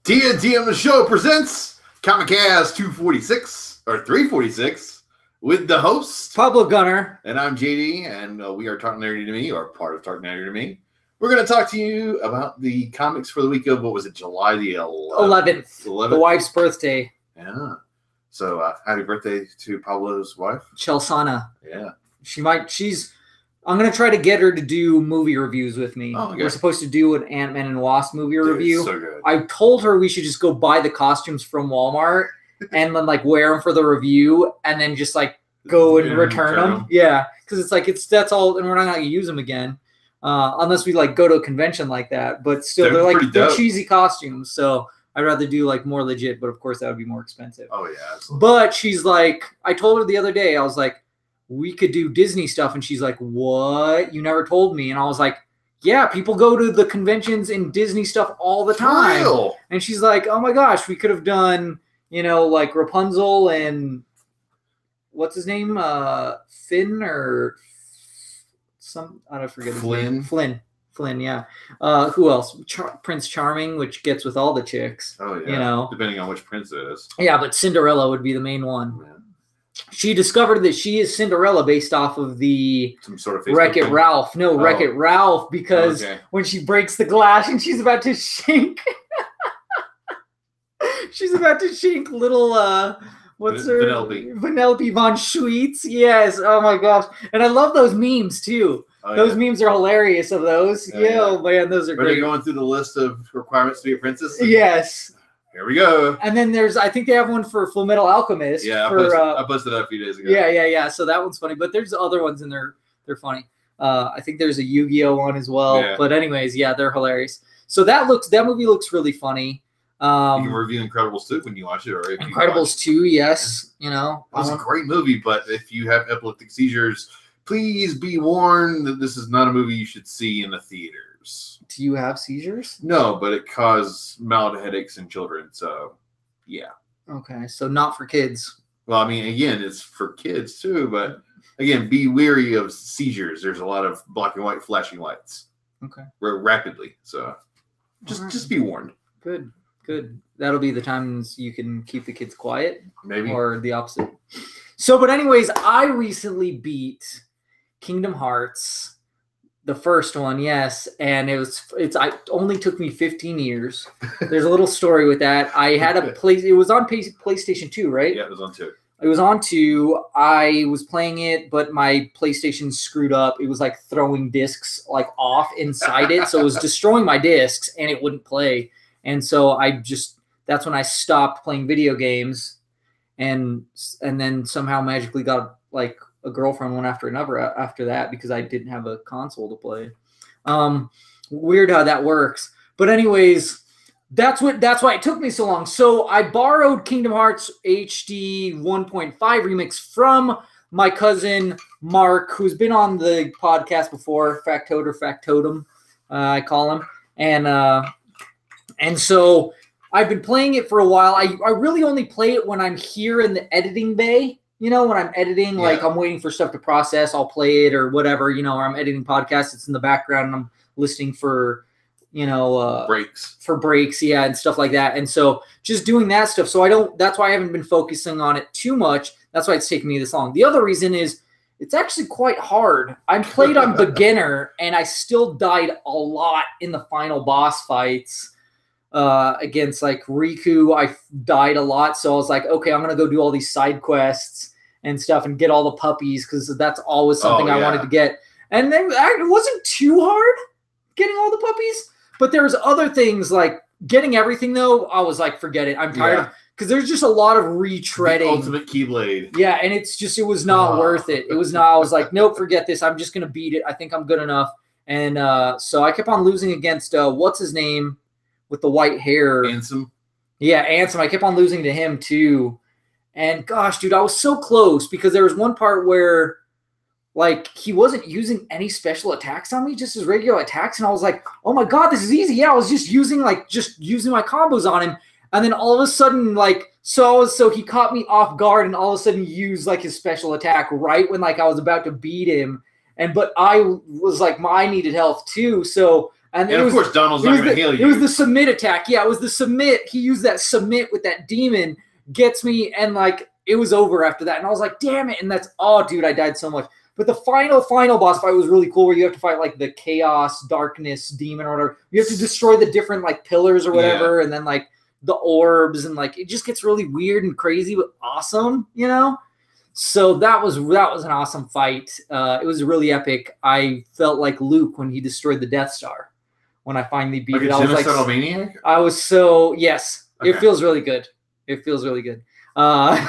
TNTMTheShow presents Comicast 246 or 346 with the host Pablo Gunner, and I'm JD, and we are Talking Nerdy to Me, or part of Talking Nerdy to Me. We're going to talk to you about the comics for the week of, what was it, July the 11th? The wife's birthday. Yeah. So happy birthday to Pablo's wife, Chelsana. Yeah. I'm going to try to get her to do movie reviews with me. Oh, okay. We're supposed to do an Ant-Man and Wasp movie review. So good. I told her we should just go buy the costumes from Walmart and then wear them for the review and then just go and return them. Yeah. Because that's all, and we're not going to use them again. Unless we go to a convention like that, but still they're cheesy costumes. So I'd rather do more legit, but of course that would be more expensive. Oh yeah. Absolutely. But she's I told her the other day, I was like, we could do Disney stuff. And she's like, what? You never told me. And I was like, yeah, people go to the conventions and Disney stuff all the time. Real? And she's like, oh my gosh, we could have done, Rapunzel and what's his name? Finn or I don't forget his name. Flynn, yeah. Who else? Prince Charming, which gets with all the chicks. Oh yeah. Depending on which prince it is. Yeah, but Cinderella would be the main one. Yeah. She discovered that she is Cinderella based off of the some sort of Wreck-It Ralph. No, Wreck-It Ralph, because when she breaks the glass and she's about to shake, she's about to shake little what's her Vanellope von Schweetz. Yes. Oh my gosh. And I love those memes too. Oh, those memes are hilarious of those. Oh man, those are great. Are you going through the list of requirements to be a princess? Yes. Here we go. And then I think they have one for Full Metal Alchemist. Yeah, I posted that a few days ago. Yeah. So that one's funny, but there's other ones in there. They're funny. I think there's a Yu-Gi-Oh one as well. Yeah. But anyways, yeah, they're hilarious. So that movie looks really funny. You can review Incredibles 2 when you watch it, or if Incredibles 2, yes. Yeah. It was a great movie, but if you have epileptic seizures, please be warned that this is not a movie you should see in the theaters. Do you have seizures? No, but it caused mild headaches in children, so yeah. Okay, so not for kids. Well, I mean, again, it's for kids too, but again, be wary of seizures. There's a lot of black and white flashing lights. Okay. Rapidly, so just be warned. Good. That'll be the times you can keep the kids quiet. Maybe. Or the opposite. So, but anyways, I recently beat Kingdom Hearts, the first one, yes, and it only took me 15 years. There's a little story with that. I had it was on PlayStation 2, right? Yeah, it was on 2. It was on 2. I was playing it, but my PlayStation screwed up. It was throwing discs off inside it, so it was destroying my discs and it wouldn't play. And so that's when I stopped playing video games, and then somehow magically got a girlfriend one after another after that because I didn't have a console to play. Weird how that works. But anyways, that's why it took me so long. So I borrowed Kingdom Hearts HD 1.5 remix from my cousin Mark, who's been on the podcast before, Factotum, I call him. And so I've been playing it for a while. I really only play it when I'm here in the editing bay. When I'm editing, I'm waiting for stuff to process, I'll play it or whatever, or I'm editing podcasts, it's in the background and I'm listening for, breaks. For breaks, yeah, and stuff like that. And so just doing that stuff. So that's why I haven't been focusing on it too much. That's why it's taken me this long. The other reason is it's actually quite hard. I played on beginner and I still died a lot in the final boss fights. Against Riku, I died a lot, so I was like, okay, I'm gonna go do all these side quests and stuff and get all the puppies because that's always something I wanted to get. And then it wasn't too hard getting all the puppies, but there was other things getting everything though. I was like, forget it. I'm tired of because there's just a lot of retreading. The ultimate Keyblade. Yeah, and it was not worth it. It was not. I was like, nope, forget this. I'm just gonna beat it. I think I'm good enough. And so I kept on losing against what's his name? With the white hair. Ansem. Yeah, Ansem. I kept on losing to him too. And gosh, dude, I was so close because there was one part where he wasn't using any special attacks on me, just his regular attacks. And I was like, oh my God, this is easy. Yeah, I was just using my combos on him. And then all of a sudden, so he caught me off guard and all of a sudden used his special attack right when I was about to beat him. But I was I needed health too. So And of course, Donald's not going to heal you. It was the submit attack. Yeah, it was the submit. He used that submit with that demon, gets me, and like it was over after that. And I was like, damn it. And that's, oh, dude, I died so much. But the final boss fight was really cool, where you have to fight like the chaos, darkness demon or whatever. You have to destroy the different like pillars or whatever, and then like the orbs, and like it just gets really weird and crazy, but awesome, you know? So that was an awesome fight. It was really epic. I felt like Luke when he destroyed the Death Star. When I finally beat it, I was like, maniac? I was so, yes, okay. It feels really good. It feels really good. But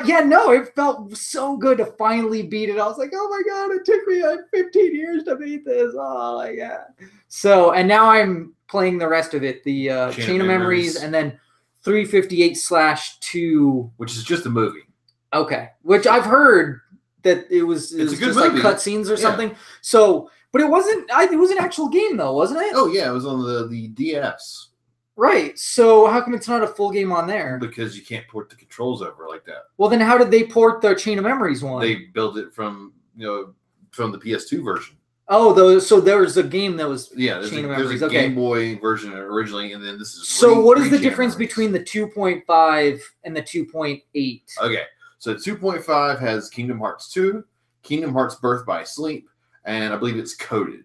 yeah, no, it felt so good to finally beat it. I was like, oh my God, it took me like 15 years to beat this. Oh my God. So, and now I'm playing the rest of it, the Chain of Memories, and then 358/2. Which is just a movie. Okay. Which I've heard that it was just movie. Like cutscenes or something. So, but it wasn't an actual game though, wasn't it? Oh yeah, it was on the DS. Right. So how come it's not a full game on there? Because you can't port the controls over like that. Well, then how did they port the Chain of Memories one? They built it from the PS2 version. Oh, so there was a game that was Chain of Memories. There's a Game Boy version originally, and then this is. So what is the difference between the 2.5 and the 2.8? Okay, so 2.5 has Kingdom Hearts 2, Kingdom Hearts Birth by Sleep, and I believe it's coded.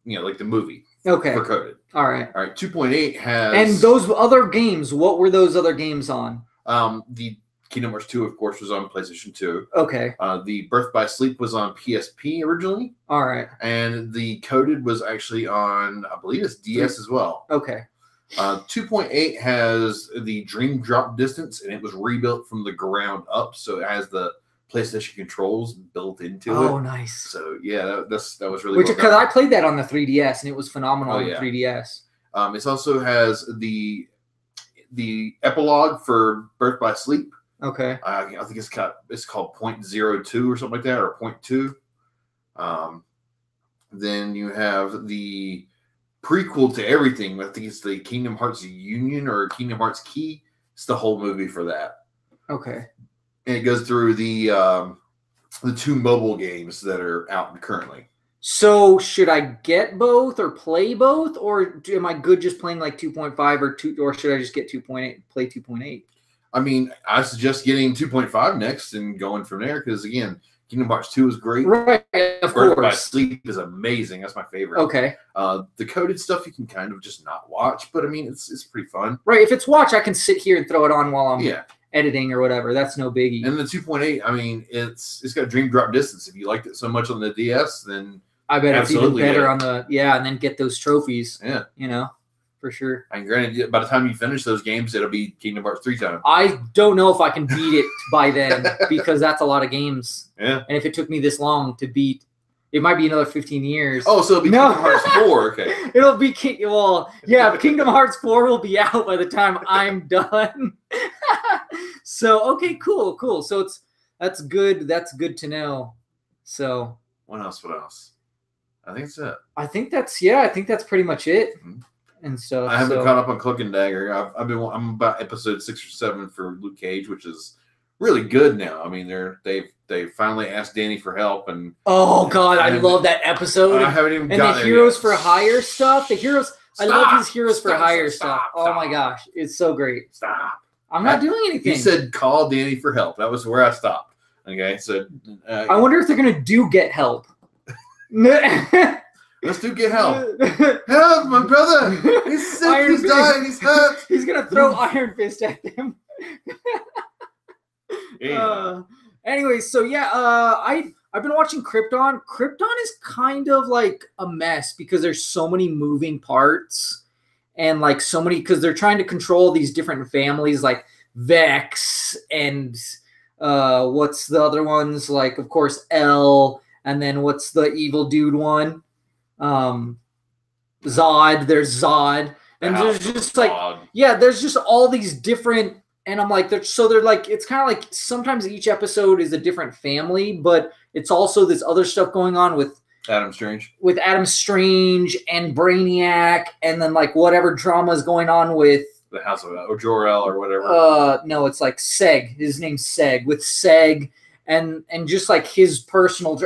Like the movie. Okay. For coded. All right. 2.8 has. And those other games, what were those other games on? The Kingdom Hearts 2, of course, was on PlayStation 2. Okay. The Birth by Sleep was on PSP originally. All right. And the coded was actually on, I believe it's DS as well. Okay. 2.8 has the Dream Drop Distance, and it was rebuilt from the ground up, so it has the PlayStation controls built into it. Oh, nice. So yeah, that was really. Because I played that on the 3DS, and it was phenomenal on the 3DS. It also has the epilogue for Birth by Sleep. Okay. I think it's called 0.02 or something like that, or 0.2. Then you have the prequel to everything. I think it's the Kingdom Hearts Union or Kingdom Hearts Key. It's the whole movie for that. Okay. And it goes through the 2 mobile games that are out currently. So should I get both or play both, or am I good just playing like 2.5 or should I just get 2.8, play 2.8? I mean, I suggest getting 2.5 next and going from there because again, Kingdom Hearts 2 is great. Right, of course. Birth by Sleep is amazing. That's my favorite. Okay. The coded stuff you can kind of just not watch, but I mean, it's pretty fun. Right. If it's watch, I can sit here and throw it on while I'm editing or whatever. That's no biggie. And the 2.8, I mean, it's got Dream Drop Distance. If you liked it so much on the DS, then I bet it's even better on the and then get those trophies. Yeah. For sure. And granted, by the time you finish those games, it'll be Kingdom Hearts 3 time. I don't know if I can beat it by then because that's a lot of games. Yeah. And if it took me this long to beat, it might be another 15 years. Oh, so it'll be Kingdom Hearts 4. Okay. It'll be Kingdom Hearts 4 will be out by the time I'm done. So okay, cool. So that's good. That's good to know. So what else? I think that's it. I think that's pretty much it. Mm-hmm. And so I haven't caught up on Cloak and Dagger. I'm about episode 6 or 7 for Luke Cage, which is really good now. I mean, they finally asked Danny for help, and oh god, I love that episode. I haven't even and the Heroes for Hire stuff. I love his Heroes for Hire stuff. Oh my gosh, it's so great. Stop. I'm not doing anything. He said call Danny for help. That was where I stopped. Okay, so I wonder if they're gonna get help. Let's get help. Help, my brother. He's sick. He's dying. He's hurt. He's going to throw Iron Fist at them. Anyway, so I've been watching Krypton. Krypton is kind of like a mess because there's so many moving parts and like so many, because they're trying to control these different families like Vex and what's the other ones? Like, of course, L, and then what's the evil dude one? Zod. There's Zod, and there's just like there's just all these different, and I'm like they're like, it's kind of like sometimes each episode is a different family, but it's also this other stuff going on with Adam Strange and Brainiac, and then like whatever drama is going on with the House of or Jor-El or whatever. No, it's like Seg. His name's Seg, with Seg, and just like his personal.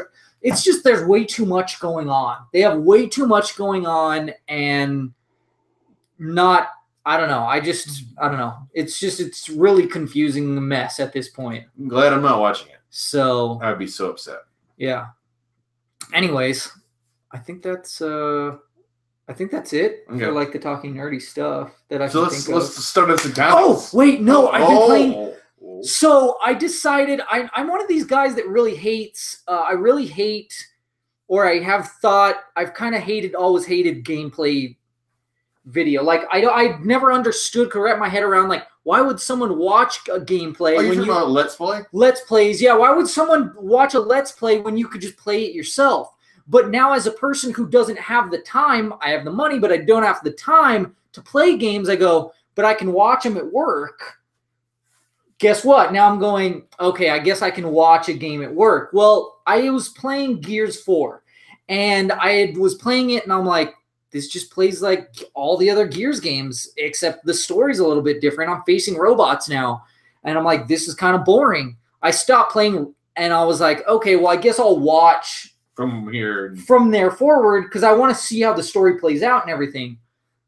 it's just there's way too much going on. They have way too much going on, and not. I don't know. I don't know. It's really confusing mess at this point. I'm glad I'm not watching it. So I'd be so upset. Yeah. Anyways, I think that's it for like the talking nerdy stuff that I should think of. Let's start at the comics. Oh wait, no, I've been playing. So I decided I'm one of these guys that really hates. I really hate, or I have thought I've kind of always hated gameplay video. Like I never understood, could wrap my head around, like, why would someone watch a gameplay? Are you talking about Let's Play? Let's Plays, yeah. Why would someone watch a Let's Play when you could just play it yourself? But now, as a person who doesn't have the time, I have the money, but I don't have the time to play games, I go, but I can watch them at work. Guess what? Now I'm going, okay, I guess I can watch a game at work. Well, I was playing Gears 4, and I was playing it, and I'm like, this just plays like all the other Gears games, except the story's a little bit different. I'm facing robots now, and I'm like, this is kind of boring. I stopped playing, and I was like, okay, well, I guess I'll watch from there forward, because I want to see how the story plays out and everything.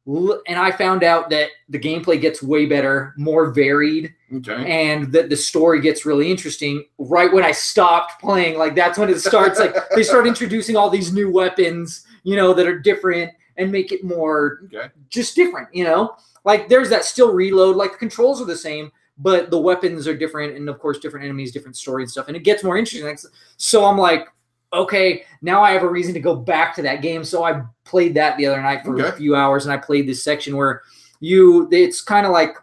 And I found out that the gameplay gets way better, more varied, and that the story gets really interesting right when I stopped playing. Like, that's when it starts. Like, they start introducing all these new weapons, that are different, and make it more just different, Like, there's that still reload. Like, the controls are the same, but the weapons are different, and, of course, different enemies, different story and stuff. And it gets more interesting. So I'm like, okay, now I have a reason to go back to that game. So I played that the other night for a few hours, and I played this section where it's kind of like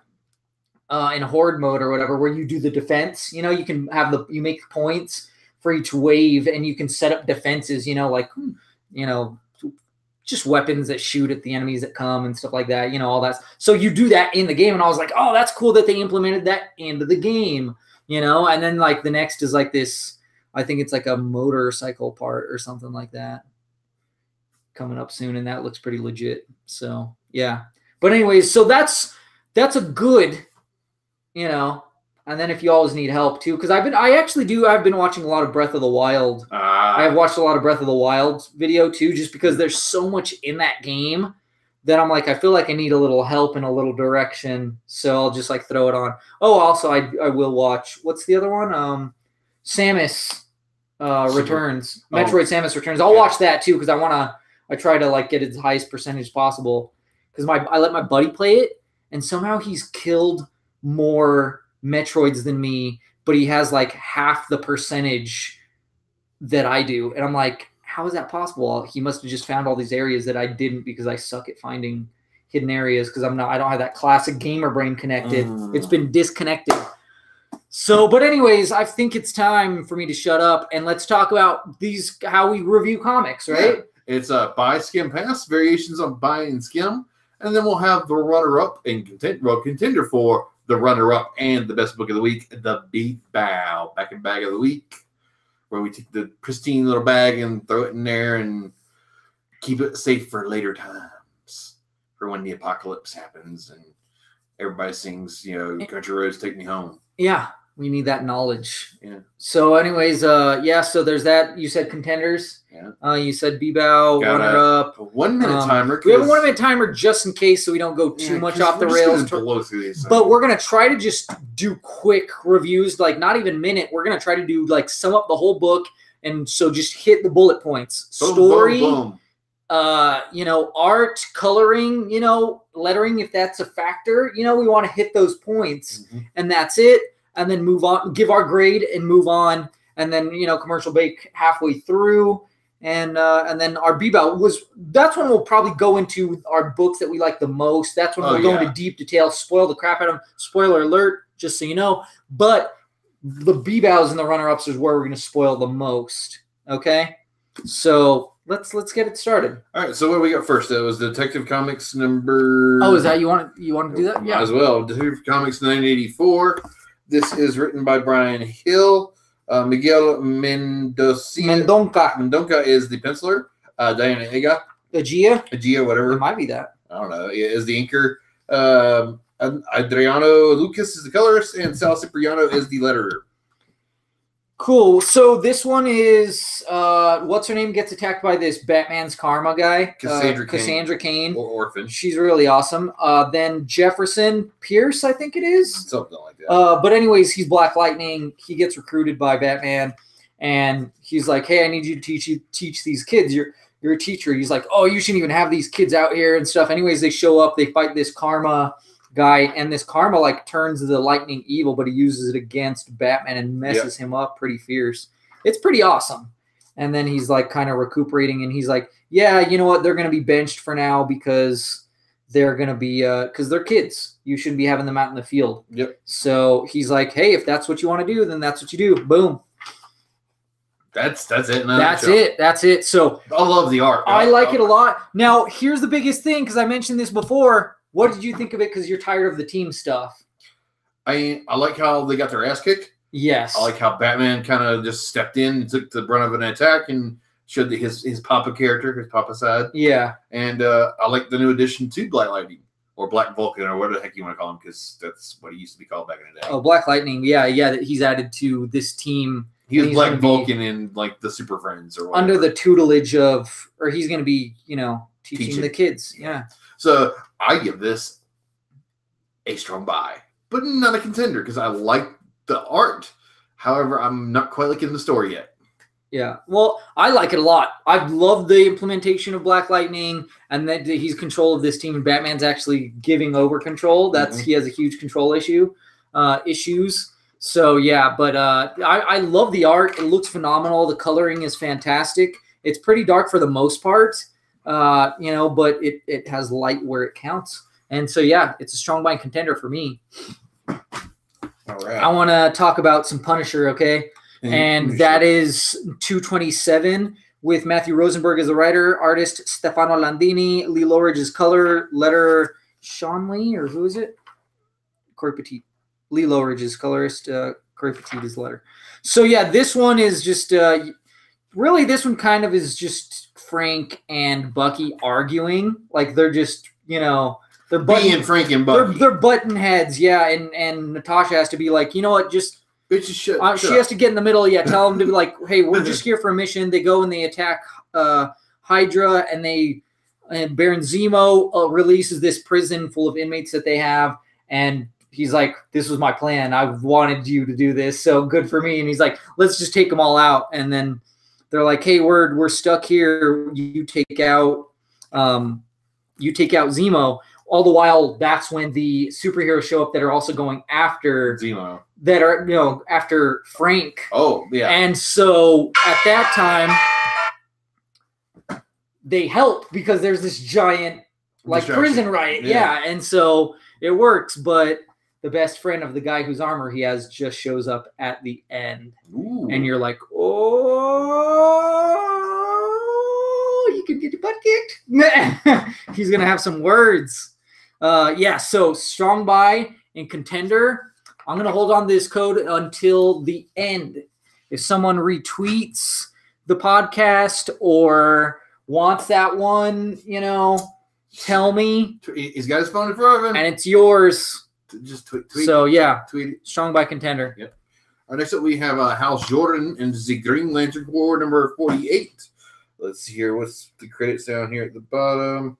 in horde mode or whatever, where you do the defense. You can have you make points for each wave, and you can set up defenses, like, just weapons that shoot at the enemies that come and stuff like that, all that. So you do that in the game, and I was like, oh, that's cool that they implemented that into the game, and then like the next is like this, I think it's like a motorcycle part or something like that coming up soon, and that looks pretty legit. So yeah. But anyways, so that's a good, and then if you always need help too, because I've been watching a lot of Breath of the Wild. I have watched a lot of Breath of the Wild video too, just because there's so much in that game that I'm like, I feel like I need a little help and a little direction. So I'll just like throw it on. Oh, also I will watch, what's the other one? Samus Returns. Metroid Samus Returns. I'll watch that too, because I try to like get as highest percentage possible, because I let my buddy play it, and somehow he's killed more Metroids than me, but he has like half the percentage that I do. And I'm like, how is that possible? He must have just found all these areas that I didn't, because I suck at finding hidden areas, because I don't have that classic gamer brain connected. It's been disconnected. So, but anyways, I think it's time for me to shut up, and let's talk about how we review comics, right? Yeah. It's buy, skim, pass, variations on buy and skim, and then we'll have the runner-up and contender for the runner-up and the best book of the week, the Big Bow, back and bag of the week, where we take the pristine little bag and throw it in there and keep it safe for later times, for when the apocalypse happens and everybody sings, Country Roads Take Me Home. Yeah. We need that knowledge. Yeah. So anyways, so there's that. You said contenders. Yeah. You said B-Bow, runner-up. A 1 minute timer. We have a 1 minute timer just in case, so we don't go too much off the rails. But we're going to try to just do quick reviews, like not even minute. We're going to try to do like sum up the whole book. And so just hit the bullet points. Boom, story, boom, boom. Art, coloring, lettering, if that's a factor, we want to hit those points, and that's it. And then move on, give our grade and move on. And then, commercial break halfway through. And then our B-Bow that's when we'll probably go into our books that we like the most. That's when we'll go into deep detail, spoil the crap out of them. Spoiler alert, just so you know. But the B-Bows and the runner-ups is where we're going to spoil the most. Okay? So let's get it started. All right, so what do we got first? That was Detective Comics number... Oh, is that you want to do that? Yeah. Might as well. Detective Comics 984. This is written by Brian Hill. Miguel Mendonca is the penciler. Diana Egia, whatever. It might be that. I don't know. Is the inker. Adriano Lucas is the colorist, and Sal Cipriano is the letterer. Cool. So this one is what's her name gets attacked by this Batman's Karma guy, Cassandra Cain, or Orphan. She's really awesome. Then Jefferson Pierce, I think it is, something like that. But anyways, he's Black Lightning. He gets recruited by Batman, and he's like, "Hey, I need you to teach these kids. You're a teacher." He's like, "Oh, you shouldn't even have these kids out here and stuff." Anyways, they show up. They fight this Karma guy, and this Karma like turns the Lightning evil, but he uses it against Batman and messes him up pretty fierce. It's pretty awesome. And then he's like kind of recuperating, and he's like, "Yeah, you know what? They're gonna be benched for now because they're gonna be because they're kids. You shouldn't be having them out in the field." Yep. So he's like, "Hey, if that's what you want to do, then that's what you do." Boom. That's it. That's it. So I love the art. I like it a lot. Now, here's the biggest thing, because I mentioned this before. What did you think of it? Because you're tired of the team stuff. I like how they got their ass kicked. Yes. I like how Batman kind of just stepped in and took the brunt of an attack and showed his Papa character, his Papa side. Yeah. And I like the new addition to Black Lightning, or Black Vulcan, or whatever the heck you want to call him, because that's what he used to be called back in the day. Oh, Black Lightning. Yeah, that he's added to this team. He was Black Vulcan in like the Super Friends or whatever. Under the tutelage of, or he's going to be, teaching the kids. Yeah. So I give this a strong buy, but not a contender because I like the art. However, I'm not quite liking the story yet. Yeah. Well, I like it a lot. I love the implementation of Black Lightning and that he's control of this team, and Batman's actually giving over control. He has a huge control issues. So yeah, but I love the art. It looks phenomenal. The coloring is fantastic. It's pretty dark for the most part, but it has light where it counts. And so yeah, it's a strong buy contender for me. All right. I want to talk about some Punisher, okay? And that is 227 with Matthew Rosenberg as the writer, artist Stefano Landini, Lee Lowridge is color, letter Sean Lee, or who is it? Corey Petit. Lee Lowridge is colorist, Corey Petit is letter. So yeah, this one is just really this one kind of is just Frank and Bucky arguing. Like they're just, they're being Frank and Bucky. They're button heads, yeah, and Natasha has to be like, you know what, just she has to get in the middle. Yeah, tell them to be like, hey, we're just here for a mission. They go and they attack Hydra, and Baron Zemo releases this prison full of inmates that they have, and he's like, this was my plan. I wanted you to do this, so good for me. And he's like, let's just take them all out. And then they're like, hey, we're stuck here. You take out Zemo. All the while, that's when the superheroes show up that are also going after Zemo. That are, after Frank. Oh, yeah. And so at that time, they help because there's this giant prison riot. Yeah. And so it works, but the best friend of the guy whose armor he has just shows up at the end. Ooh. And you're like, oh, you can get your butt kicked. He's going to have some words. So strong buy and contender. I'm going to hold on to this code until the end. If someone retweets the podcast or wants that one, tell me. He's got his phone in front of him. And it's yours. Just tweet. So, yeah. Tweet it. Strong buy contender. Yep. Next up, we have Hal Jordan and the Green Lantern Corps number 48. Let's see here. What's the credits down here at the bottom?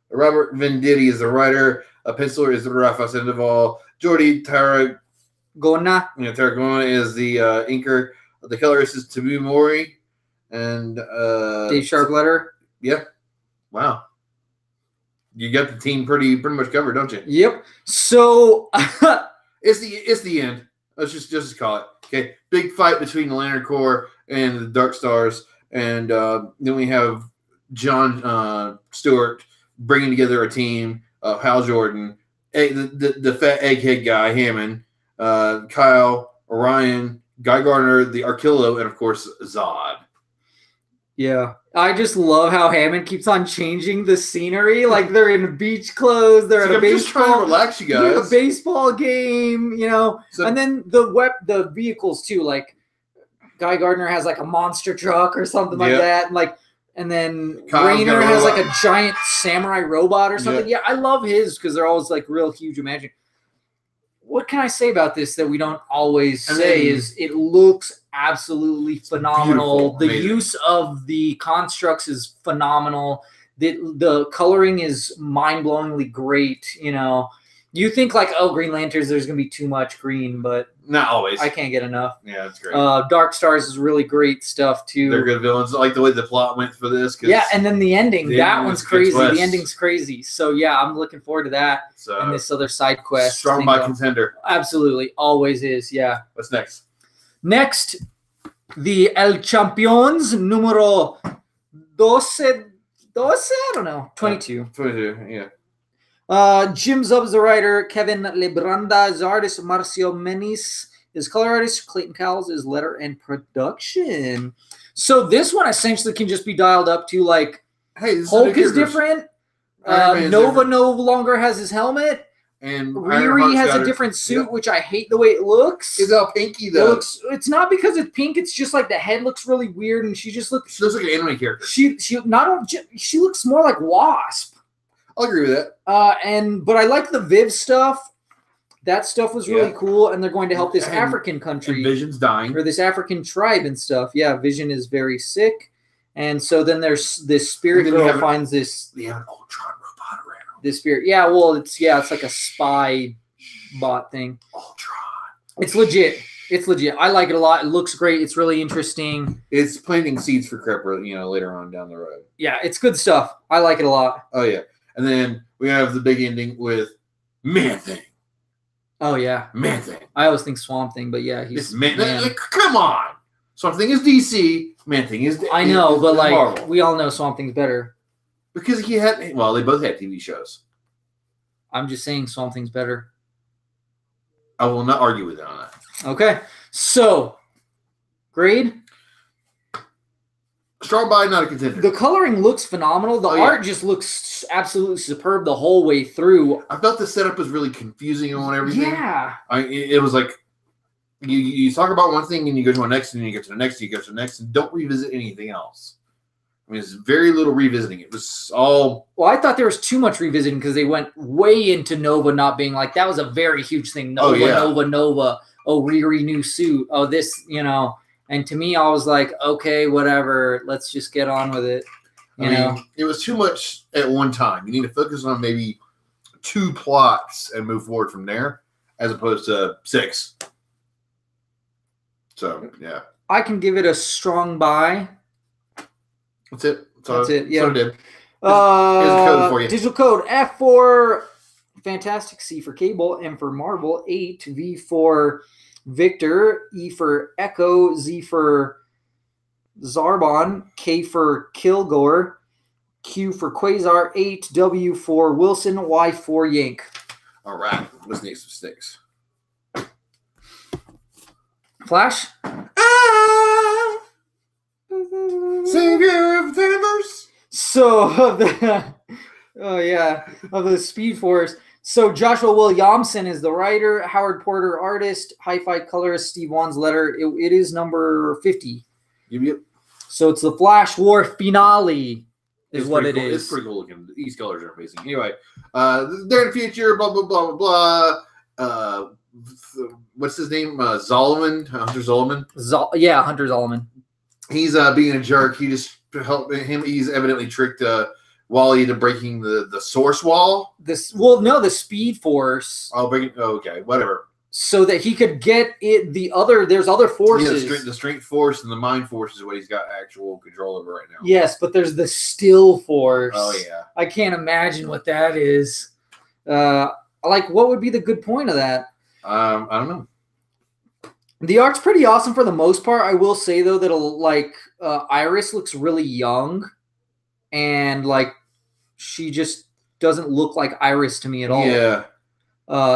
Robert Venditti is the writer. A penciler is Rafa Sandoval. Jordi Tarragona. Tarragona is the inker. The colorist is Tabu Mori. And Dave Sharpletter. Yeah. Wow. You got the team pretty much covered, don't you? Yep. So it's the end. Let's just call it. Okay. Big fight between the Lantern Corps and the Dark Stars. And then we have John Stewart bringing together a team of Hal Jordan, the fat egghead guy, Hammond, Kyle, Orion, Guy Gardner, the Arquillo, and, of course, Zod. Yeah. I just love how Hammond keeps on changing the scenery. Like they're in beach clothes. They're at a baseball. Just trying to relax you guys. They're at a baseball game, So, and then the vehicles, too. Like Guy Gardner has like a monster truck or something like that. And then Rainer has like a giant samurai robot or something. Yeah, I love his because they're always like real huge. Imagine what can I say about this that we don't always And say then- is it looks absolutely phenomenal. beautiful, The amazing. use of the constructs is phenomenal. The coloring is mind-blowingly great. You know, you think like, oh, Green Lanterns, there's gonna be too much green, but Not always. I can't get enough. Yeah, it's great. Dark Stars is really great stuff too. They're good villains. I like the way the plot went for this. 'Cause Yeah, and then the ending. the That ending one's was a good crazy. twist. The ending's crazy. So yeah, I'm looking forward to that. So, And this other side quest. strong thing by going- contender. Absolutely, always is. Yeah. What's next? Next, the El Champions numero 12. I don't know. 22. 22, yeah. Jim Zub is the writer. Kevin Lebranda is the artist. Marcio Menis is color artist. Clayton Cowles is letter and production. So this one essentially can just be dialed up to like Hey, this Hulk is the characters. different. Iron Man is Nova different. no longer has his helmet. And Riri Ironheart's has got a her- different suit, Yep. which I hate the way it looks. It's all pinky It though. looks. It's not because it's pink. It's just like the head looks really weird, and she just looks. She looks like an anime character. She not only she looks more like Wasp. I'll agree with that. But I like the Viv stuff. That stuff was really Yeah. cool, and they're going to help this And- African And country Vision's dying. or this African tribe and stuff. Yeah, Vision is very sick, and so then there's this spirit And then you girl have- finds this We have an Ultron robot around. this spirit. Yeah, well, it's like a spy bot thing. Ultron. It's legit. It's legit. I like it a lot. It looks great. It's really interesting. It's planting seeds for Crep, later on down the road. Yeah, it's good stuff. I like it a lot. Oh yeah, and then we have the big ending with Man Thing. Oh yeah, Man Thing. I always think Swamp Thing, but yeah, he's It's Man. man. Like, come on. Swamp Thing is DC. Man Thing is. I know, is but like Marvel. we all know Swamp Thing's better. Because he had. Well, they both had TV shows. I'm just saying Swamp Thing's better. I will not argue with you on that. Okay, so grade. Strong by, not a contender. The coloring looks phenomenal. The Oh, yeah. art just looks absolutely superb the whole way through. I felt the setup was really confusing on everything. Yeah, It was like you talk about one thing and you go to the next, and then you get to the next, and you go to the next, and don't revisit anything else. I mean, it's very little revisiting. It was all. well, I thought there was too much revisiting because they went way into Nova not being like that was a very huge thing. Nova, Oh, yeah. Nova. Oh, Riri new suit. Oh, this, And to me, I was like, okay, whatever. Let's just get on with it. You know. It was too much at one time. You need to focus on maybe 2 plots and move forward from there, as opposed to 6. So yeah, I can give it a strong buy. that's it. That's it, yeah. So it did. Here's a code for you. Digital code F for Fantastic, C for Cable, M for Marvel, 8, V for Victor, E for Echo, Z for Zarbon, K for Kilgore, Q for Quasar, 8, W for Wilson, Y for Yank. All right. What's next with Sticks? Flash? Savior of the universe. So, of the Speed Force. So Joshua Williamson is the writer, Howard Porter artist, hi-fi colorist, Steve Wan's letter. It is number 50. Yep. So it's the Flash War finale is It's what pretty it cool. is. It's pretty cool looking. These colors are amazing. Anyway, they're in the future, blah, blah, blah, blah, blah. What's his name? Zolomon? Hunter Zolomon? Hunter Zolomon. He's being a jerk. He just helped him. He's evidently tricked Wally into breaking the source wall. The Speed Force, Okay, whatever. so that he could get it. There's other forces. Yeah, the strength force and the mind force is what he's got actual control over right now. Yes, but there's the Still Force. Oh yeah. I can't imagine what that is. What would be the good point of that? I don't know. The art's pretty awesome for the most part. I will say though that Iris looks really young, and she just doesn't look like Iris to me at all. Yeah.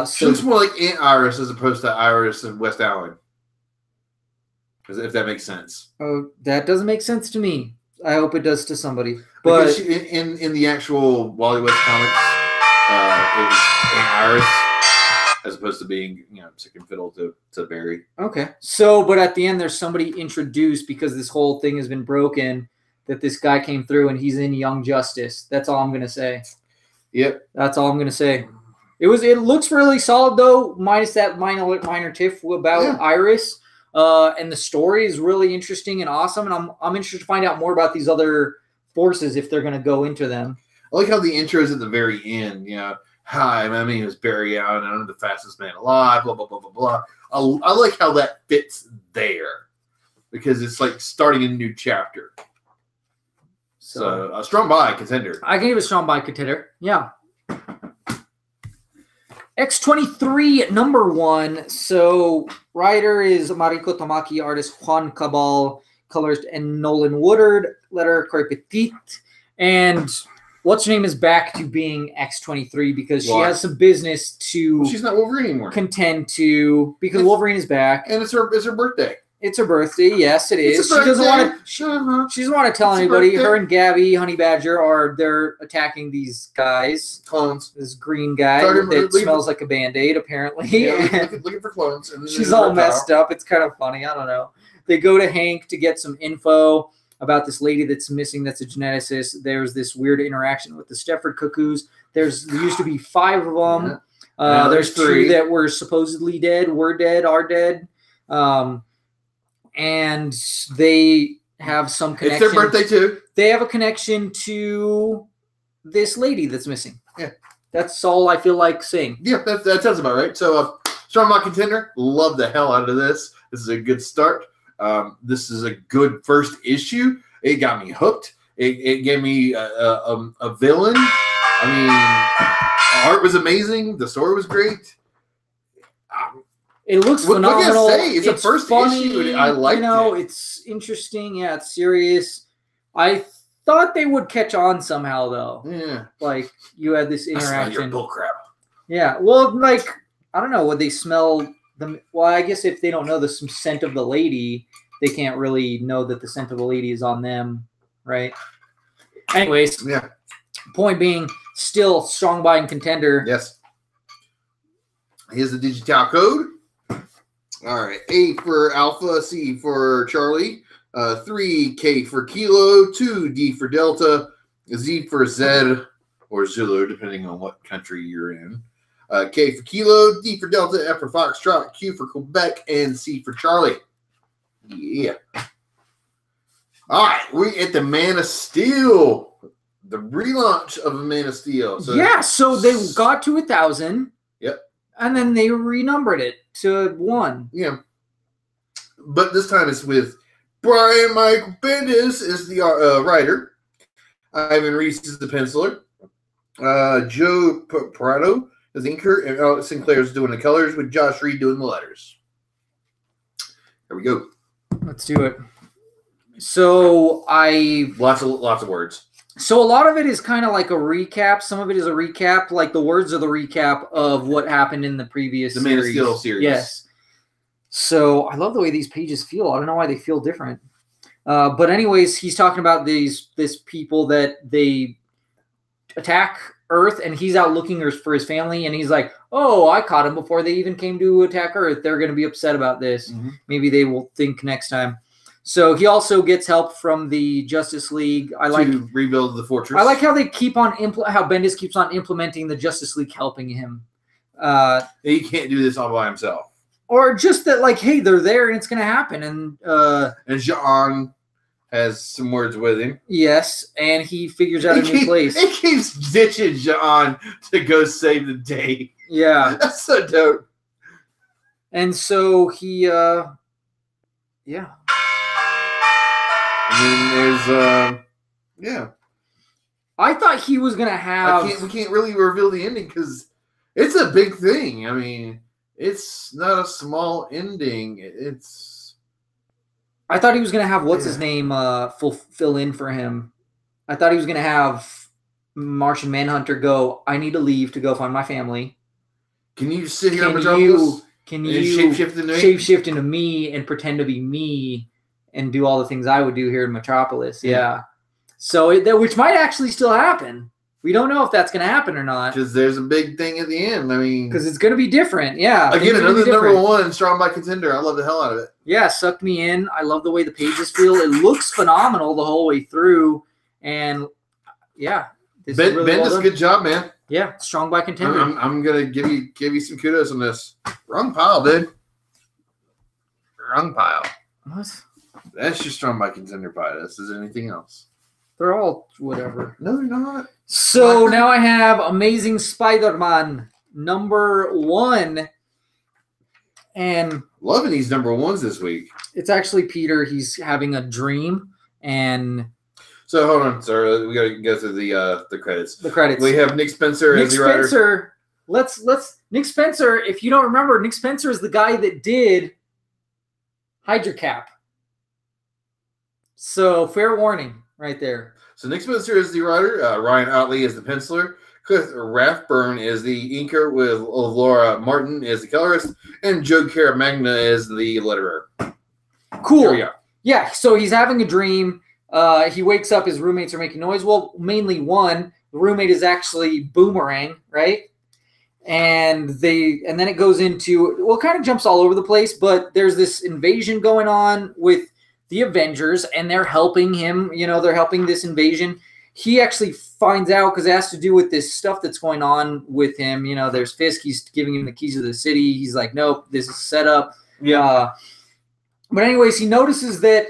She looks more like Aunt Iris as opposed to Iris and West Allen. If that makes sense. That doesn't make sense to me. I hope it does to somebody. Because But in the actual Wally West comics, it was Aunt Iris as opposed to being second fiddle to Barry. okay. So, but at the end, there's somebody introduced because this whole thing has been broken. That this guy came through and he's in Young Justice. That's all I'm gonna say. Yep. That's all I'm gonna say. It looks really solid though, minus that minor tiff about Iris. And the story is really interesting and awesome, and I'm interested to find out more about these other forces if they're going to go into them. I like how the intro is at the very end. You know, hi, my name is Barry Allen, and I'm the fastest man alive. Blah blah blah blah blah. I like how that fits there because it's like starting a new chapter. So a strong buy contender. I can give it a strong buy contender. Yeah. X23 number 1. So writer is Mariko Tamaki, artist Juan Cabal, colorist and Nolan Woodard, letter Corey Petit. And what's her name is back to being X23 because she has some business to. She's not Wolverine anymore. Contend to because Wolverine is back, and it's her birthday. It's her birthday. Yes, it is. She doesn't want to. She doesn't want to tell anybody. Her and Gabby, Honey Badger, they're attacking these guys. Clones. This green guy that smells like a Band-Aid, apparently. Yeah, looking for clones. And she's all messed up. It's kind of funny. I don't know. They go to Hank to get some info about this lady that's missing. That's a geneticist. There's this weird interaction with the Stepford cuckoos. There used to be 5 of them. Yeah. There's 3 that were supposedly dead. Were dead. Are dead. And they have some connection. It's their birthday too. They have a connection to this lady that's missing. Yeah, that's all I feel like saying. Yeah, that sounds about right. So, strong buy contender. Love the hell out of this. This is a good start. This is a good first issue. It got me hooked. It gave me a villain. I mean, art was amazing. The story was great. It looks phenomenal. What can I say? It's a first issue. I like it. It's interesting. Yeah, it's serious. I thought they would catch on somehow, though. Yeah. Like, you had this interaction. Bull crap. Yeah. Well, like, I don't know. Would they smell the... Well, I guess if they don't know the scent of the lady, they can't really know that the scent of the lady is on them, right? Anyways. Yeah. Point being, still strong buy and contender. Yes. Here's the digital code. All right, A for Alpha, C for Charlie, 3 K for Kilo, 2 D for Delta, Z for Zed or Zulu, depending on what country you're in. K for Kilo, D for Delta, F for Foxtrot, Q for Quebec, and C for Charlie. Yeah. All right, we at the Man of Steel, the relaunch of Man of Steel. So, yeah, so they got to 1,000. Yep. And then they renumbered it to 1. Yeah. But this time it's with Brian Michael Bendis is the writer. Ivan Reese is the penciler. Joe Prado is the inker. And Alex Sinclair's doing the colors with Josh Reed doing the letters. There we go. Let's do it. So Lots of words. So a lot of it is kind of like a recap. Some of it is a recap. Like the words are the recap of what happened in the previous series. Man of Steel series. Yes. So I love the way these pages feel. I don't know why they feel different. But anyways, he's talking about this people that they attack Earth, and he's out looking for his family, and he's like, oh, I caught him before they even came to attack Earth. They're going to be upset about this. Mm-hmm. Maybe they will think next time. So he also gets help from the Justice League. To rebuild the fortress. I like how they keep on how Bendis keeps on implementing the Justice League helping him. He can't do this all by himself. Or just that, like, hey, they're there and it's going to happen. And Jean has some words with him. Yes, and he figures out a new place. He keeps ditching Jean to go save the day. Yeah, that's so dope. And so he, yeah. And then there's, I thought he was gonna have. We can't really reveal the ending because it's a big thing. I mean, it's not a small ending. I thought he was gonna have what's his name fill in for him. I thought he was gonna have Martian Manhunter go. I need to leave to go find my family. Can you sit here in Metropolis? Can you shape-shift into me and pretend to be me? And do all the things I would do here in Metropolis. Yeah. So, which might actually still happen. We don't know if that's going to happen or not. Because there's a big thing at the end. I mean. Because it's going to be different. Yeah. Again, another number 1 strong buy contender. I love the hell out of it. Yeah, sucked me in. I love the way the pages feel. It looks phenomenal the whole way through. And, yeah, Ben does a good job, man. Yeah, strong by contender. I'm gonna give you some kudos on this. Wrong pile, dude. Wrong pile. What? That's your strong by contender pile. This is anything else. They're all whatever. No, they're not. So now I have Amazing Spider-Man #1. And loving these #1s this week. It's actually Peter. He's having a dream. And so hold on, sir. We gotta go through the credits. The credits. We have Nick Spencer as the writer. Let's Nick Spencer, if you don't remember, Nick Spencer is the guy that did Hydra Cap. So fair warning right there. So Nick Spencer is the writer, Ryan Otley is the penciler, Cliff Rathburn is the inker, with Laura Martin is the colorist, and Joe Caramagna is the letterer. Cool. Here we go. Yeah, so he's having a dream. He wakes up, his roommates are making noise. Well, mainly one. The roommate is actually Boomerang, right? And then it goes into, well, it kind of jumps all over the place, but there's this invasion going on with the Avengers, and they're helping him. They're helping this invasion. He actually finds out, because it has to do with this stuff that's going on with him. There's Fisk. He's giving him the keys of the city. He's like, nope, this is set up. Yeah. But anyways, he notices that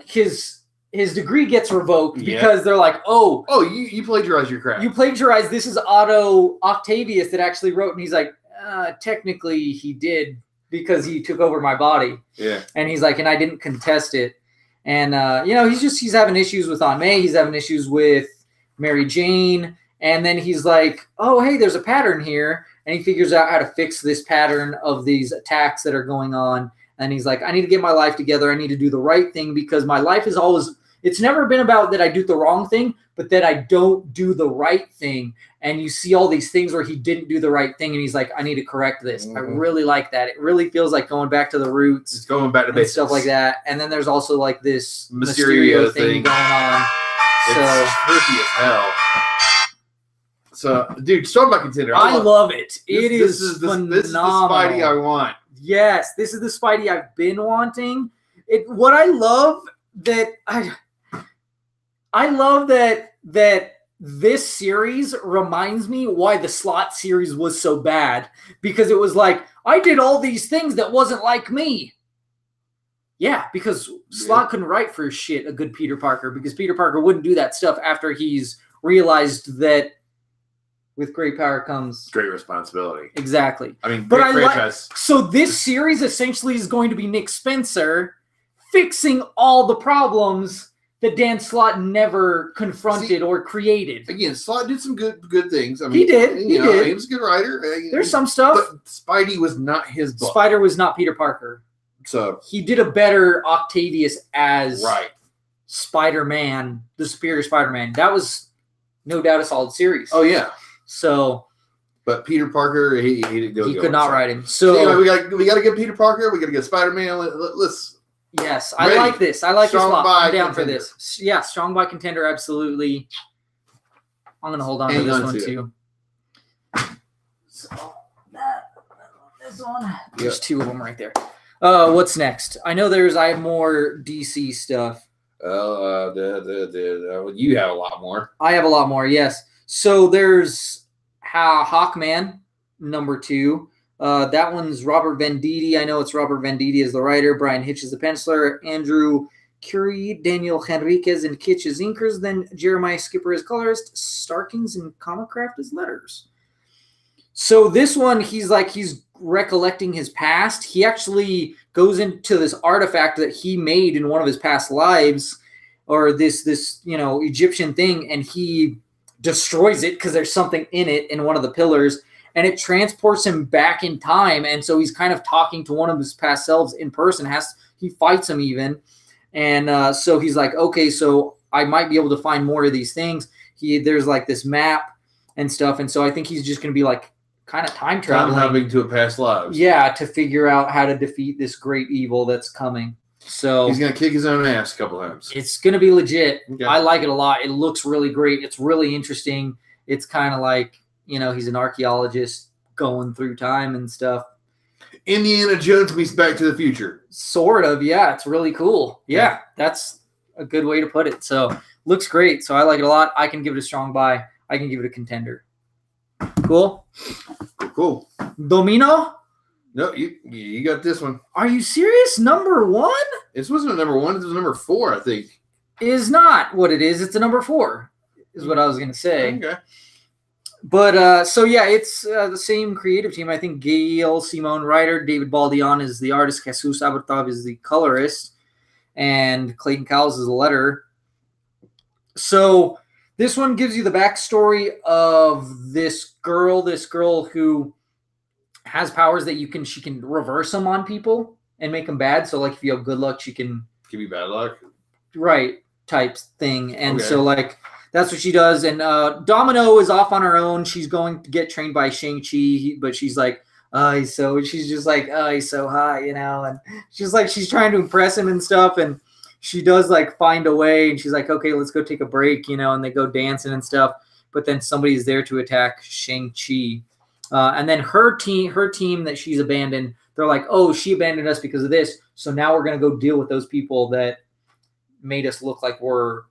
his degree gets revoked because they're like, you plagiarized your crap. You plagiarized. This is Otto Octavius that actually wrote. And he's like, technically he did, because he took over my body. Yeah. And he's like, and I didn't contest it. And, he's having issues with Aunt May. He's having issues with Mary Jane. And then he's like, oh, hey, there's a pattern here. And he figures out how to fix this pattern of these attacks that are going on. And he's like, I need to get my life together. I need to do the right thing, because my life is always, it's never been about that I do the wrong thing, but that I don't do the right thing. And you see all these things where he didn't do the right thing, and he's like, I need to correct this. I really like that. It really feels like going back to the roots. It's going back to basics. Stuff like that. And then there's also like this Mysterio thing going on. It's trippy as hell. So, dude, strong by contender. I love it. This is the Spidey I want. Yes, this is the Spidey I've been wanting. What I love that I love that this series reminds me why the Slott series was so bad, because it was like, I did all these things that wasn't like me. Yeah, because Slott couldn't write for shit a good Peter Parker, because Peter Parker wouldn't do that stuff after he's realized that with great power comes great responsibility. Exactly. I mean, great franchise. So this series essentially is going to be Nick Spencer fixing all the problems that Dan Slott never confronted or created. Again, Slott did some good things. I mean, he did. He was a good writer. There's some stuff. But Spidey was not his book. Spider was not Peter Parker. So he did a better Octavius as Spider-Man, the superior Spider-Man. That was no doubt a solid series. Oh yeah. So, but Peter Parker, he could not write him. So anyway, we got to get Peter Parker. We got to get Spider-Man. Let's. Yes, I like this. I like this a lot. I'm down for this. Yeah, strong by contender, absolutely. I'm gonna hold on to this one too. So this one. There's two of them right there. What's next? I know I have more DC stuff. You have a lot more. I have a lot more. Yes. So there's Hawkman #2. That one's Robert Venditti. I know it's Robert Venditti as the writer. Brian Hitch is the penciler. Andrew Curie, Daniel Henriquez, and Kitsch as inkers. Then Jeremiah Skipper as colorist. Starkings and Comicast as letters. So this one, he's recollecting his past. He actually goes into this artifact that he made in one of his past lives, or this Egyptian thing, and he destroys it because there's something in it in one of the pillars. And it transports him back in time. And so he's kind of talking to one of his past selves in person. He fights him even. And so he's like, okay, so I might be able to find more of these things. There's like this map and stuff. And so I think he's just going to be like kind of time traveling. Time hopping to a past lives. Yeah, to figure out how to defeat this great evil that's coming. So he's going to kick his own ass a couple times. It's going to be legit. Okay. I like it a lot. It looks really great. It's really interesting. It's kind of like, he's an archaeologist going through time and stuff. Indiana Jones meets Back to the Future. Sort of, yeah. It's really cool. Yeah, that's a good way to put it. So, looks great. So, I like it a lot. I can give it a strong buy. I can give it a contender. Cool. Cool. Domino? No, you got this one. Are you serious? Number 1? This wasn't a number 1. This was number 4, I think. Is not what it is. It's a number 4, is what I was going to say. Okay. But, so yeah, it's the same creative team. I think Gail Simone writer, David Baldion is the artist, Jesus Abertov is the colorist, and Clayton Cowles is the letterer. So this one gives you the backstory of this girl who has powers that she can reverse them on people and make them bad. So like if you have good luck, she can give you bad luck. Right. Type thing. And okay. So like that's what she does. And Domino is off on her own. She's going to get trained by Shang-Chi, but she's like, she's just like, he's so hot, you know, and she's like, she's trying to impress him and stuff. And she does like find a way, and she's like, okay, let's go take a break, you know, and they go dancing and stuff. But then somebody's there to attack Shang-Chi. And then her team that she's abandoned, they're like, oh, she abandoned us because of this. So now we're going to go deal with those people that made us look like we're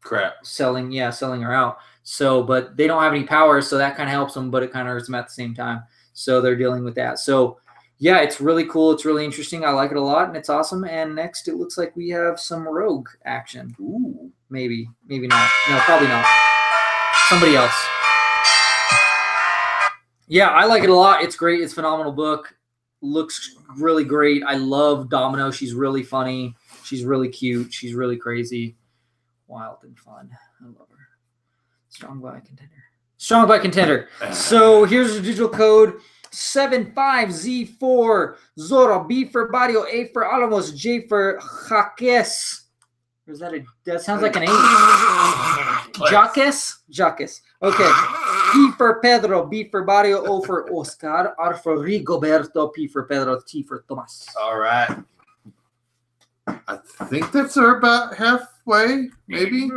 crap selling her out. So, but they don't have any powers, so that kind of helps them, but it kind of hurts them at the same time. So they're dealing with that. So yeah, it's really cool. It's really interesting. I like it a lot, and it's awesome. And next, it looks like we have some rogue action. Ooh. Maybe not. No, probably not. Somebody else. Yeah, I like it a lot. It's great. It's a phenomenal book. Looks really great. I love Domino. She's really funny. She's really cute. She's really crazy. Wild and fun. I love her. Strong by contender. Strong by contender. So here's the digital code. 75Z4 Zoro, B for Barrio, A for Alamos, J for Jaques. Or is that that sounds like an A. Jaques. Okay. P for Pedro, B for Barrio, O for Oscar, R for Rigoberto, P for Pedro, T for Tomas. All right. I think that's about halfway, maybe.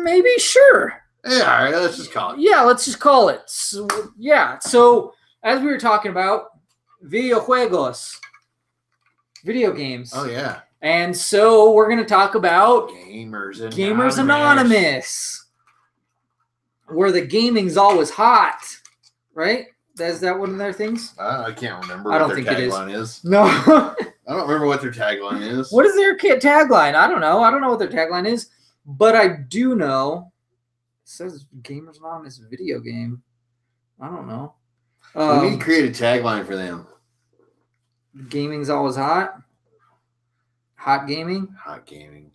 Maybe, sure. Yeah, all right, let's just call it. Yeah, let's just call it. So, yeah, so as we were talking about, video games. Oh, yeah. And so we're going to talk about Gamers Anonymous, where the gaming's always hot, right? Is that one of their things? I can't remember. I don't what think their it is. tagline is. No. I don't remember what their tagline is. What is their tagline? I don't know. I don't know what their tagline is, but I do know. It says Gamers Anonymous video game. I don't know. We need to create a tagline for them. Gaming's always hot. Hot gaming. Hot gaming.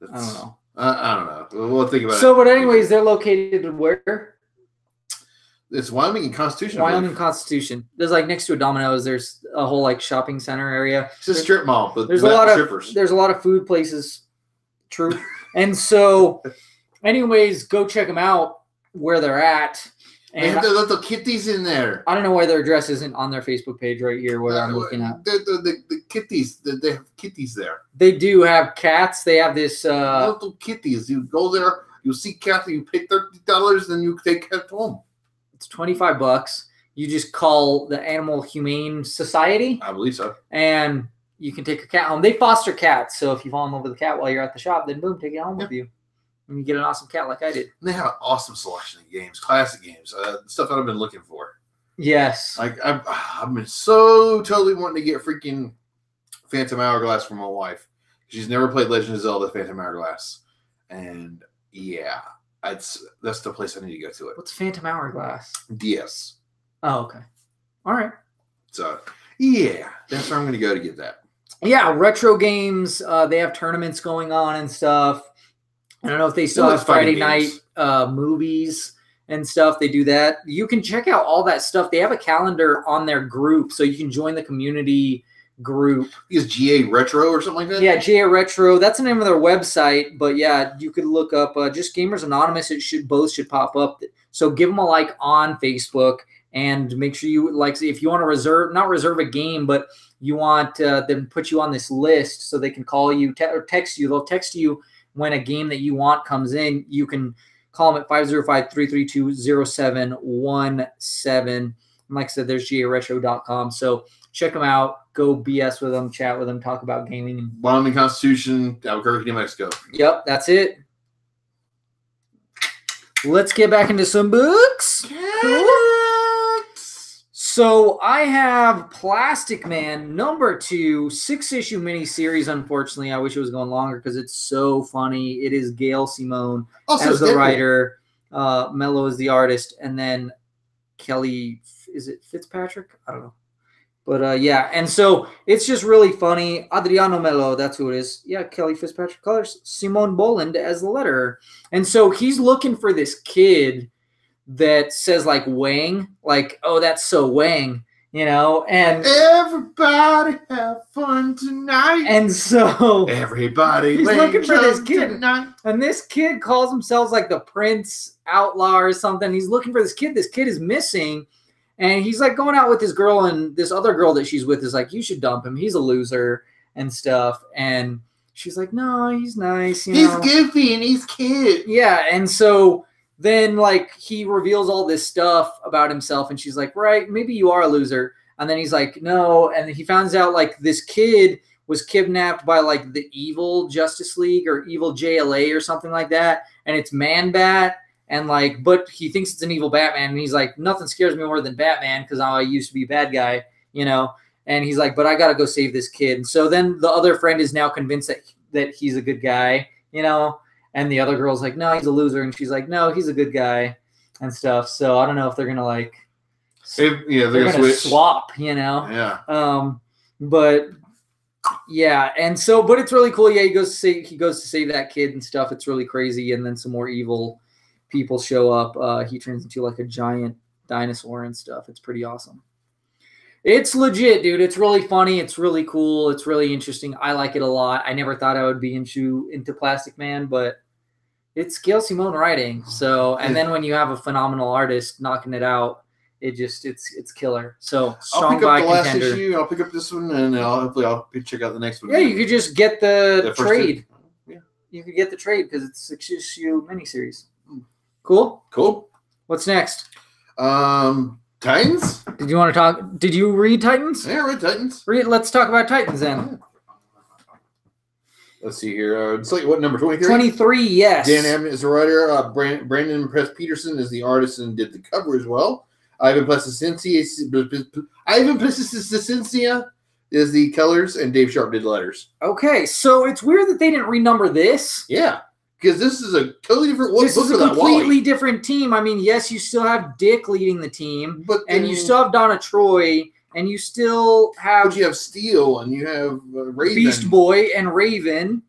I don't know. I don't know. We'll think about it. So, but anyways, they're located where? It's Wyoming and Constitution. Wyoming Constitution. There's like next to a Domino's. There's a whole like shopping center area. It's a strip mall, but there's a lot of food places. True. And so, anyways, go check them out where they're at. And they have their little kitties in there. I don't know why their address isn't on their Facebook page right here where I'm looking at. The kitties. They have kitties there. They do have cats. They have this little kitties. You go there, you see cats, you pay $30, and you take cats home. It's $25. You just call the Animal Humane Society. I believe so. And you can take a cat home. They foster cats, so if you fall in love with a cat while you're at the shop, then boom, take it home with you. And you get an awesome cat like I did. And they have an awesome selection of games, classic games, stuff that I've been looking for. Yes. Like I've been so totally wanting to get freaking Phantom Hourglass for my wife. She's never played Legend of Zelda Phantom Hourglass. And yeah, that's the place I need to go to it. What's Phantom Hourglass? DS. Oh, okay. All right. So yeah, that's where I'm going to go to get that. Yeah, retro games. They have tournaments going on and stuff. I don't know if they still have Friday night movies and stuff. They do that. You can check out all that stuff. They have a calendar on their group, so you can join the community group. Is GA Retro or something like that? Yeah, GA Retro. That's the name of their website. But yeah, you could look up just Gamers Anonymous. Both should pop up. So give them a like on Facebook and make sure you like. If you want to not reserve a game, but you want them to put you on this list so they can call you or text you. They'll text you when a game that you want comes in. You can call them at 505-332-0717. And like I said, there's garetro.com. So check them out. Go BS with them, chat with them, talk about gaming. Wyoming Constitution, Albuquerque, New Mexico. Yep, that's it. let's get back into some books. Cool. So I have Plastic Man #2, 6-issue miniseries. Unfortunately, I wish it was going longer because it's so funny. It is Gail Simone as the writer, Mello is the artist, and then Kelly, is it Fitzpatrick? I don't know. But yeah, and so it's just really funny. Adriano Mello, that's who it is. Yeah, Kelly Fitzpatrick colors. Simone Boland as the letterer. And so he's looking for this kid that says like Wang, like, oh, that's so Wang, you know, and everybody have fun tonight. And so everybody he's looking for this kid tonight. And this kid calls himself like the Prince Outlaw or something. He's looking for this kid. This kid is missing. And he's like going out with this girl, and this other girl that she's with is like, you should dump him. He's a loser and stuff. And she's like, no, he's nice. You know? He's goofy and he's cute. Yeah. And so then like he reveals all this stuff about himself, and she's like, right, maybe you are a loser. And then he's like, no. And he finds out like this kid was kidnapped by like the evil Justice League or evil JLA or something like that. And it's Man-Bat. And like, but he thinks it's an evil Batman, and he's like, nothing scares me more than Batman because I used to be a bad guy, you know. And he's like, but I gotta go save this kid. And so then the other friend is now convinced that he's a good guy, you know. And the other girl's like, no, he's a loser, and she's like, no, he's a good guy, and stuff. So I don't know if they're gonna like, they're gonna swap, you know. Yeah. But yeah, and so, but it's really cool. Yeah, he goes to save that kid and stuff. It's really crazy, and then some more evil people show up. He turns into like a giant dinosaur and stuff. It's pretty awesome. It's legit, dude. It's really funny. It's really cool. It's really interesting. I like it a lot. I never thought I would be into Plastic Man, but it's Gail Simone writing. So, and then when you have a phenomenal artist knocking it out, it's killer. So strong buy contender. I'll pick up the last issue. I'll pick up this one, and hopefully I'll check out the next one. Yeah, you could just get the trade. Yeah, you could get the trade because it's a 6-issue miniseries. Cool. What's next? Titans. Did you want to talk? Did you read Titans? Yeah, I read Titans. Let's talk about Titans then. Let's see here. It's like what number 23? 23. Yes. Dan Abnett is the writer. Brandon Press Peterson is the artist and did the cover as well. Ivan Plessis is the colors, and Dave Sharp did the letters. Okay, so it's weird that they didn't renumber this. Yeah. Because this is a totally different. This is a completely different team. I mean, yes, you still have Dick leading the team, and you still have Donna Troy, and you still have. But you have Steel, and you have Raven, Beast Boy, and Raven,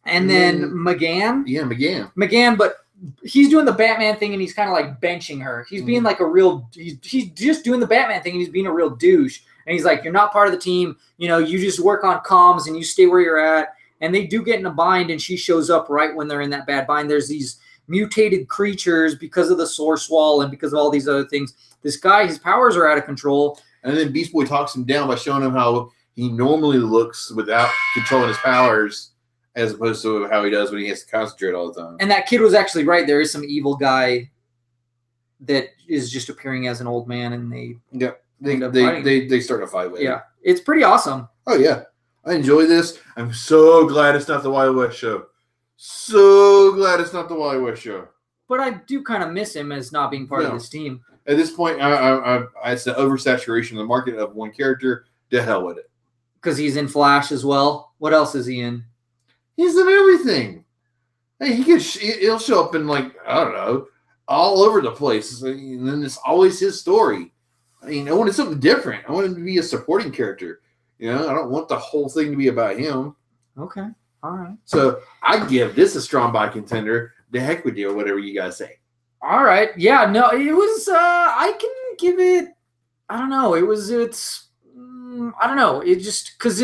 and then McGann. Yeah, McGann, but he's doing the Batman thing, and he's kind of like benching her. He's being like a real. He's just doing the Batman thing, and he's being a real douche. And he's like, "You're not part of the team. You know, you just work on comms, and you stay where you're at." And they do get in a bind, and she shows up right when they're in that bad bind. There's these mutated creatures because of the Source Wall and because of all these other things. This guy, his powers are out of control. And then Beast Boy talks him down by showing him how he normally looks without controlling his powers, as opposed to how he does when he has to concentrate all the time. And that kid was actually right. There is some evil guy that is just appearing as an old man, and they start a fight with him. Yeah, it's pretty awesome. Oh yeah. I enjoy this. I'm so glad it's not the Wild West show. So glad it's not the Wild West show. But I do kind of miss him as not being part of this team. At this point, it's the oversaturation of the market of one character. To hell with it. Because he's in Flash as well. What else is he in? He's in everything. Hey, he'll show up in like, I don't know, all over the place. And then it's always his story. I mean, I wanted something different. I wanted him to be a supporting character. You know, I don't want the whole thing to be about him. Okay. All right. So I give this a strong buy contender. The heck with you, or whatever you guys say. All right. Yeah, no, it was, I can give it, I don't know. I don't know. It just, because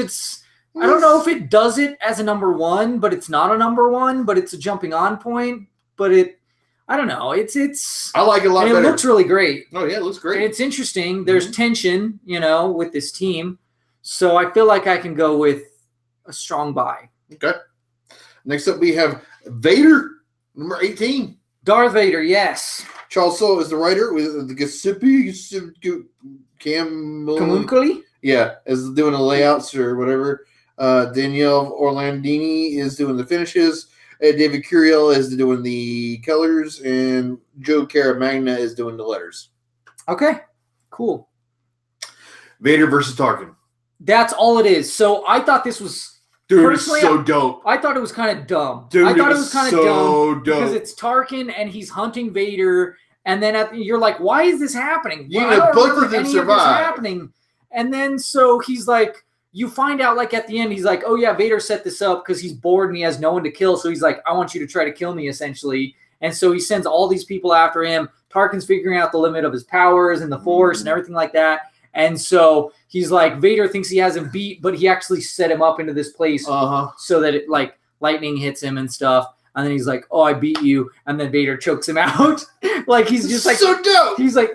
I don't know if it does it as a number one, but it's not a number one, but it's a jumping on point. But I don't know. I like it a lot better. It looks really great. Oh, yeah, it looks great. And it's interesting. There's tension, you know, with this team. So I feel like I can go with a strong buy. Okay. Next up, we have Vader, number 18. Darth Vader, yes. Charles Soule is the writer with the Giuseppe Camuncoli? Yeah, is doing the layouts or whatever. Danielle Orlandini is doing the finishes. David Curiel is doing the colors, and Joe Caramagna is doing the letters. Okay, cool. Vader versus Tarkin. That's all it is. So I thought this was... Dude, it's so dope. I thought it was kind of dumb. Dude, I thought it was kind of dumb because it's Tarkin and he's hunting Vader, and then you're like, why is this happening? Yeah, I don't both remember of them any survive. Of this happening. And then so he's like, you find out like at the end, he's like, oh yeah, Vader set this up because he's bored and he has no one to kill. So he's like, I want you to try to kill me, essentially. And so he sends all these people after him. Tarkin's figuring out the limit of his powers and the Force and everything like that. And so he's like, Vader thinks he has him beat, but he actually set him up into this place so that it like lightning hits him and stuff. And then he's like, oh, I beat you. And then Vader chokes him out. Like he's just like, so dope. He's like,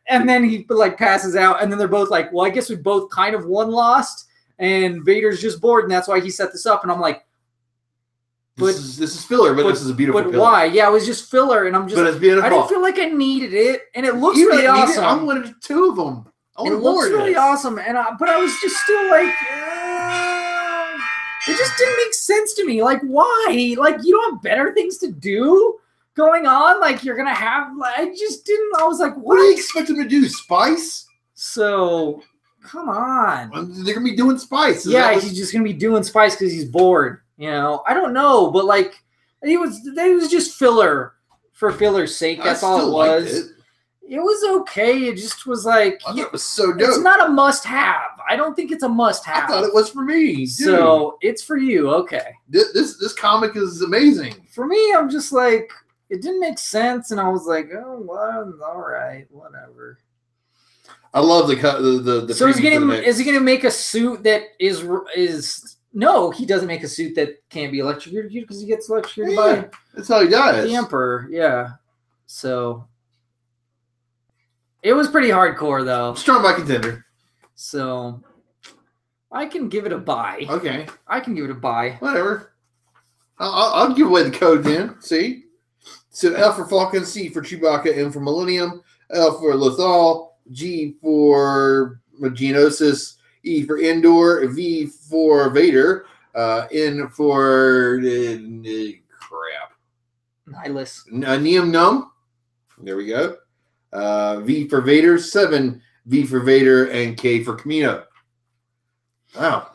and then he like passes out. And then they're both like, well, I guess we both kind of won lost. And Vader's just bored. And that's why he set this up. And I'm like, this is filler, but this is a beautiful filler. But why? Yeah, it was just filler. And I'm just, but it's beautiful. I didn't feel like I needed it. And it looks You really didn't need it. awesome. I wanted two of them. It looks really awesome, and but I was just still like, it just didn't make sense to me. Like, why? Like, you don't have better things to do going on? Like, you're gonna have? Like, I just didn't. I was like, what do you expect them to do? Spice? So, come on. They're gonna be doing spice. Yeah, he's just gonna be doing spice because he's bored. You know, I don't know, but like, it was just filler for filler's sake. That's all it was. It was okay. It just was like... I thought it was so dope. It's not a must-have. I don't think it's a must-have. I thought it was for me, dude. So, it's for you. Okay. This comic is amazing. For me, I'm just like... It didn't make sense, and I was like, oh, well, all right, whatever. I love the So is he going to make a suit that is... No, he doesn't make a suit that can't be electrocuted because he gets electrocuted by... That's how he does. The Emperor, yeah. So... It was pretty hardcore, though. Strong by contender. So, I can give it a buy. Okay. I can give it a buy. Whatever. I'll give away the code then. See? So, L for Falcon, C for Chewbacca, M for Millennium, L for Lothal, G for Geonosis, E for Endor, V for Vader, N for... crap. Nihilus. Neum Num. There we go. V for Vader, 7 V for Vader, and K for Camino. Wow.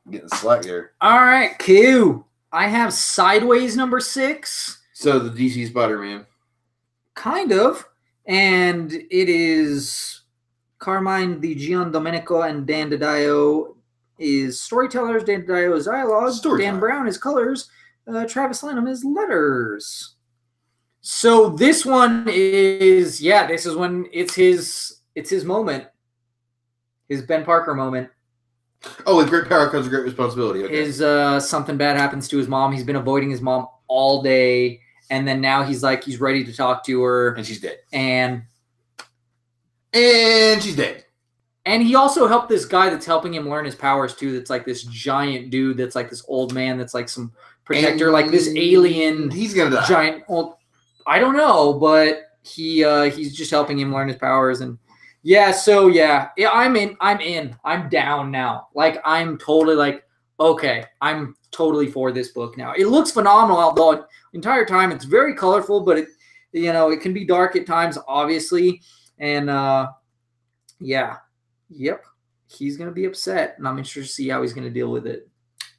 Getting slack there. All right, Q. I have Sideways number 6. So the DC Spider-Man. Kind of. And it is Carmine, the Gian Domenico, and Dan DiDio is storytellers. Dan DiDio is dialogue. Dan Brown is colors. Travis Lanham is letters. So this one is, this is when it's his moment. His Ben Parker moment. Oh, with great power comes great responsibility. Okay. Something bad happens to his mom. He's been avoiding his mom all day. And then now he's ready to talk to her. And she's dead. And she's dead. And he also helped this guy that's helping him learn his powers too. That's like this giant dude. That's like this old man. That's like some protector, and like this alien. He's going to die. Giant old... I don't know, but he's just helping him learn his powers, and I'm in. I'm down now. Like I'm totally like, okay, I'm totally for this book now. It looks phenomenal, although the entire time it's very colorful, but it can be dark at times, obviously, and he's gonna be upset, and I'm interested to see how he's gonna deal with it.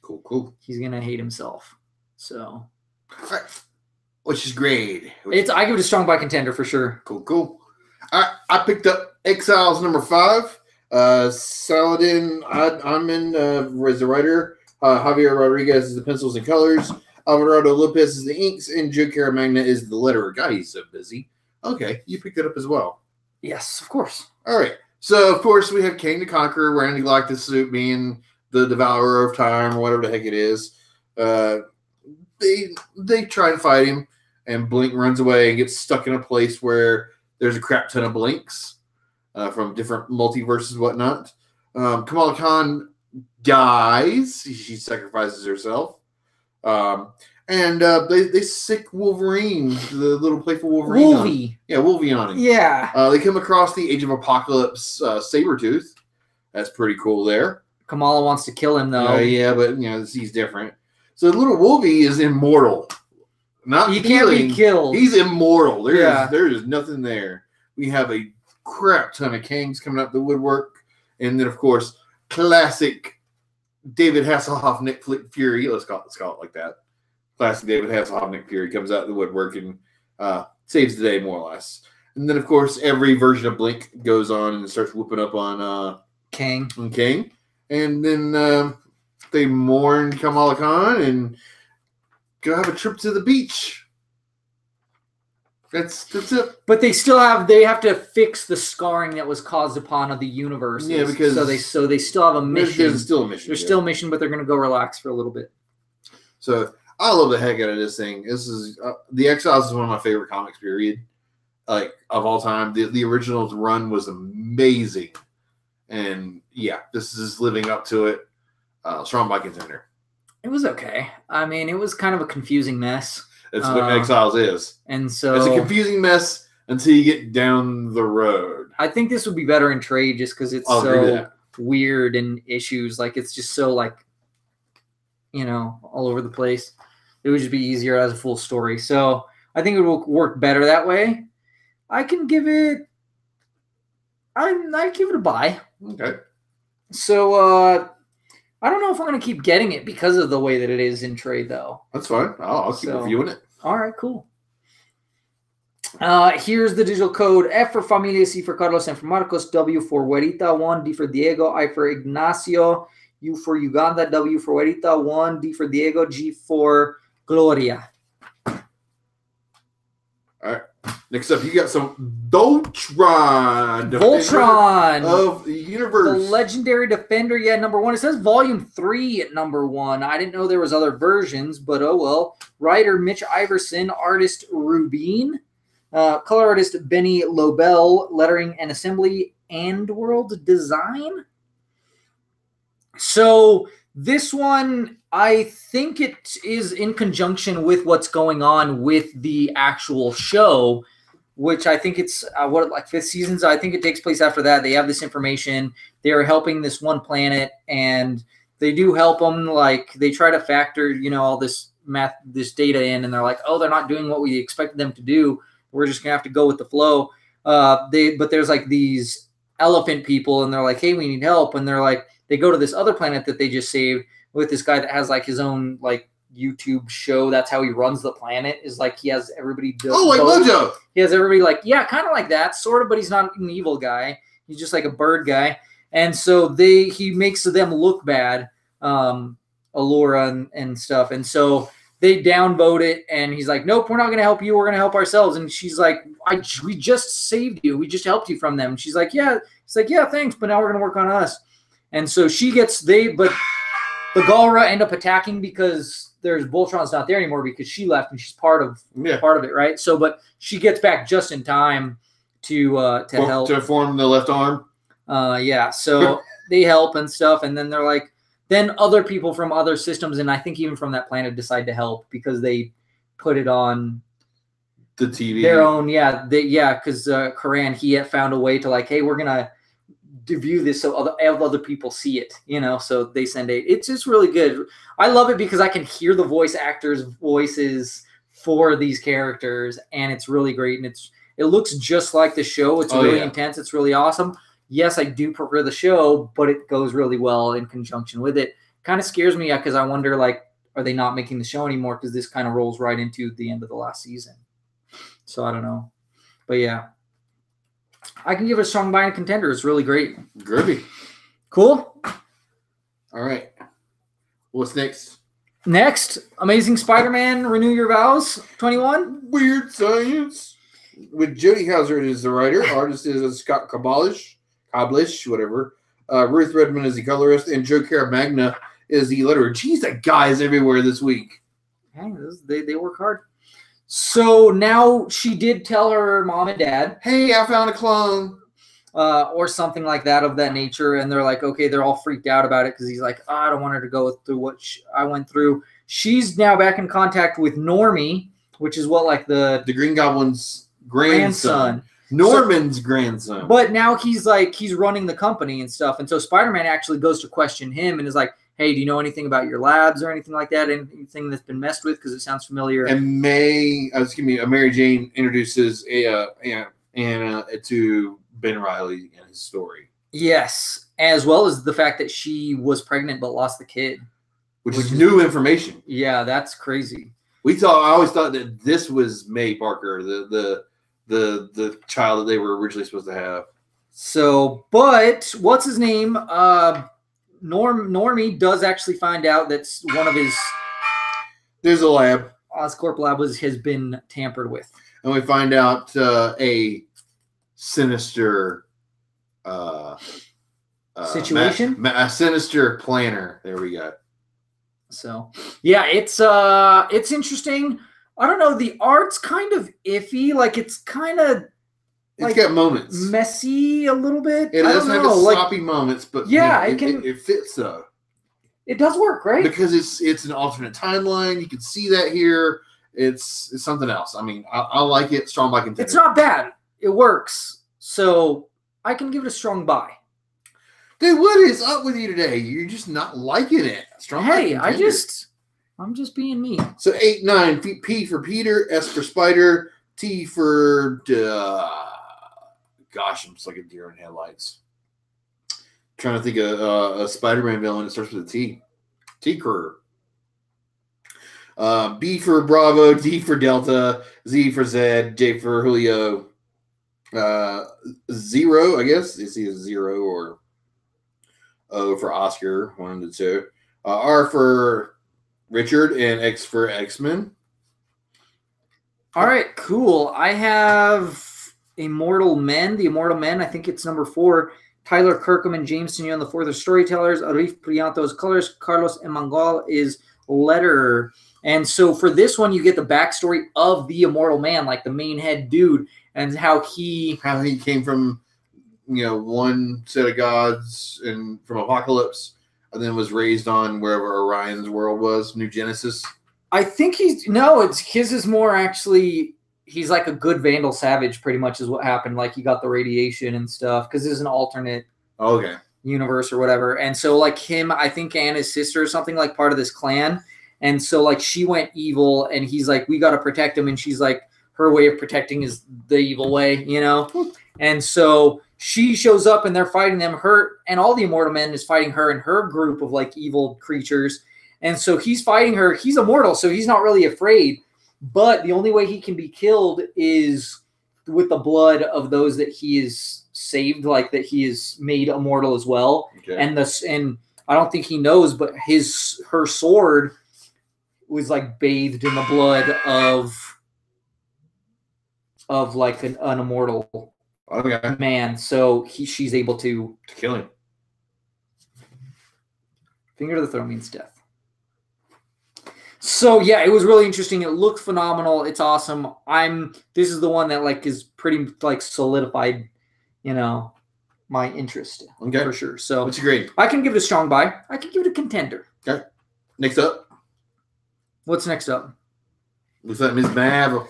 Cool. He's gonna hate himself. So. Which is great. I give it a strong buy contender for sure. Cool. I picked up Exiles number 5. Saladin, I'm in as the writer. Javier Rodriguez is the pencils and colors. Alvarado Lopez is the inks, and Joe Caramagna is the letterer. God, he's so busy. Okay, you picked it up as well. Yes, of course. All right. So, of course, we have King the Conqueror wearing the Galactus suit, being the Devourer of Time, or whatever the heck it is. They try and fight him. And Blink runs away and gets stuck in a place where there's a crap ton of Blinks from different multiverses and whatnot. Kamala Khan dies. She sacrifices herself. And they sick Wolverine, the little playful Wolverine. Wolvie. Wolvie on him. Yeah. They come across the Age of Apocalypse Sabretooth. That's pretty cool there. Kamala wants to kill him, though. But, he's different. So little Wolvie is immortal. Not he can't be killed. He's immortal. There is nothing there. We have a crap ton of Kangs coming out the woodwork. And then, of course, classic David Hasselhoff, Nick Fury. Let's call it like that. Classic David Hasselhoff, Nick Fury comes out the woodwork and saves the day, more or less. And then, of course, every version of Blink goes on and starts whooping up on Kang. And then they mourn Kamala Khan and go have a trip to the beach. That's it. But they have to fix the scarring that was caused upon the universe. Yeah, because so they still have a mission. There's still a mission. There's still a mission, but they're going to go relax for a little bit. So I love the heck out of this thing. This is The Exiles is one of my favorite comics. Period, like of all time. The original's run was amazing, and yeah, this is living up to it. Strong by contender. It was okay. I mean, it was kind of a confusing mess. That's what Exiles is. And so it's a confusing mess until you get down the road. I think this would be better in trade just because it's so weird and issues. Like it's just so like, all over the place. It would just be easier as a full story. So I think it will work better that way. I can give it. I give it a buy. Okay. So I don't know if we're going to keep getting it because of the way that it is in trade, though. That's fine. I'll keep reviewing it. All right, cool. Here's the digital code. F for Familia, C for Carlos, M for Marcos, W for Huerita, 1, D for Diego, I for Ignacio, U for Uganda, W for Huerita, 1, D for Diego, G for Gloria. All right. Next up, you got some Voltron of the universe. The legendary defender. Yeah, number 1. It says volume 3 at number 1. I didn't know there was other versions, but oh well. Writer Mitch Iverson, artist Rubin, color artist Benny Lobel, lettering and assembly and world design. So this one, I think it is in conjunction with what's going on with the actual show, which I think it's 5th season. So I think it takes place after that. They have this information. They are helping this one planet, and they do help them. Like they try to factor, all this data in, and they're like, oh, they're not doing what we expected them to do. We're just gonna have to go with the flow. But there's like these elephant people, and they're like, hey, we need help, and they're like, they go to this other planet that they just saved with this guy that has like his own like YouTube show. That's how he runs the planet. Is like he has everybody built. Oh, like Mojo. He has everybody like kind of like that, sort of, but he's not an evil guy. He's just like a bird guy. And so he makes them look bad, Allura and stuff. And so they downvote it, and he's like, nope, we're not going to help you. We're going to help ourselves. And she's like, we just saved you. We just helped you from them. And she's like, yeah. He's like, yeah, thanks, but now we're going to work on us. And so but the Galra end up attacking because there's Voltron's not there anymore because she left and she's part of it, right? So, but she gets back just in time to help to form the left arm. So they help and stuff, and then they're like, then other people from other systems, and I think even from that planet, decide to help because they put it on the TV. Their own, because Karan, he had found a way to like, hey, we're gonna view this so other people see it, so they send it's just really good. I love it because I can hear the voice actors' voices for these characters, and it's really great, and it looks just like the show. It's really intense. It's really awesome. Yes, I do prefer the show, but it goes really well in conjunction with it. Kind of scares me because I wonder, like, are they not making the show anymore because this kind of rolls right into the end of the last season. So I don't know, but yeah. I can give it a strong buy and contender. It's really great. Groovy. Cool. All right. What's next? Next, Amazing Spider-Man, Renew Your Vows, 21. Weird Science. With Jody Hauser is the writer. Artist is Scott Koblish, whatever. Ruth Redmond is the colorist. And Joe Caramagna is the letterer. Geez, that guy is everywhere this week. Hey, they work hard. So now she did tell her mom and dad, hey, I found a clone. Or something like that of that nature. And they're like, okay, they're all freaked out about it because he's like, I don't want her to go through what I went through. She's now back in contact with Normie, which is what, like the Green Goblin's grandson. Norman's grandson. But now he's running the company and stuff. And so Spider-Man actually goes to question him and is like, hey, do you know anything about your labs or anything like that? Anything that's been messed with? Because it sounds familiar. And Mary Jane introduces Anna to Ben Reilly and his story. Yes, as well as the fact that she was pregnant but lost the kid. Which is new information. Yeah, that's crazy. I always thought that this was May Parker, the child that they were originally supposed to have. So, but what's his name? Normie does actually find out that's one of his. There's a lab. Oscorp lab has been tampered with, and we find out a sinister situation. A sinister planner. There we go. So, yeah, it's interesting. I don't know. The art's kind of iffy. Like it's kind of. It's got moments. Messy a little bit. It does have its sloppy moments, but yeah, it fits though. It does work, right? Because it's an alternate timeline. You can see that here. It's something else. I mean, I like it. Strong buy contender. It's not bad. It works. So I can give it a strong buy. Dude, what is up with you today? You're just not liking it. Strong buy contender. I'm just being me. So 8, 9, P for Peter, S for Spider, T for gosh, I'm just like a deer in headlights. Trying to think of a Spider-Man villain that starts with a T. T-Crew. B for Bravo, D for Delta, Z for Zed, J for Julio. Zero, I guess. You see a 0 or O for Oscar, 1 and 2. R for Richard and X for X-Men. All right, cool. I have Immortal Men. The Immortal Men, I think it's number 4. Tyler Kirkham and James Signon, the 4 are storytellers. Arif Prianto is colors. Carlos Emangal is letterer. And so for this one, you get the backstory of the Immortal Man, like the main head dude, and how he came from, one set of gods and from Apocalypse, and then was raised on wherever Orion's world was, New Genesis. I think his is more actually. He's like a good Vandal Savage, pretty much is what happened. Like he got the radiation and stuff because this is an alternate universe or whatever. And so like him, I think Anna's sister or something, like part of this clan. And so like she went evil and he's like, we got to protect him. And she's like, her way of protecting is the evil way, And so she shows up and they're fighting them. Her and all the Immortal Men is fighting her and her group of like evil creatures. And so he's fighting her. He's immortal, so he's not really afraid. But the only way he can be killed is with the blood of those that he is saved, like that he is made immortal as well. Okay. And I don't think he knows, but her sword was like bathed in the blood of like an immortal man. So she's able to kill him. Finger to the throat means death. So yeah, it was really interesting. It looked phenomenal. It's awesome. This is the one that like is pretty like solidified, my interest. Okay. For sure. So what's your grade? I can give it a strong buy. I can give it a contender. Okay. Next up. What's next up? Looks like Miss Marvel.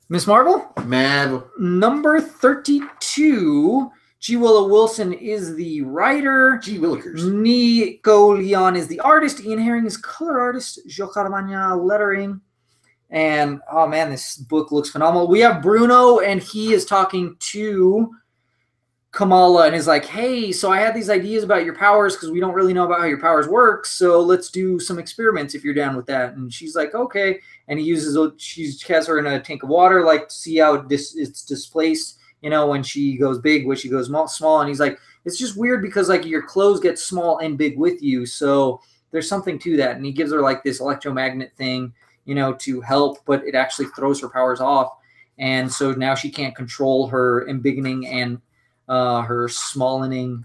Miss Marvel? Marvel. Number 32. G. Willow Wilson is the writer. G. Willikers. Nico Leon is the artist. Ian Herring is color artist. Joe Caramagna lettering. And, oh man, this book looks phenomenal. We have Bruno, and he is talking to Kamala and is like, hey, so I had these ideas about your powers because we don't really know about how your powers work. So let's do some experiments if you're down with that. And she's like, okay. And she has her in a tank of water, like to see how it's displaced. When she goes big, when she goes small. And he's like, it's just weird because like your clothes get small and big with you. So there's something to that. And he gives her like this electromagnet thing, to help, but it actually throws her powers off. And so now she can't control her embiggening and her smallening,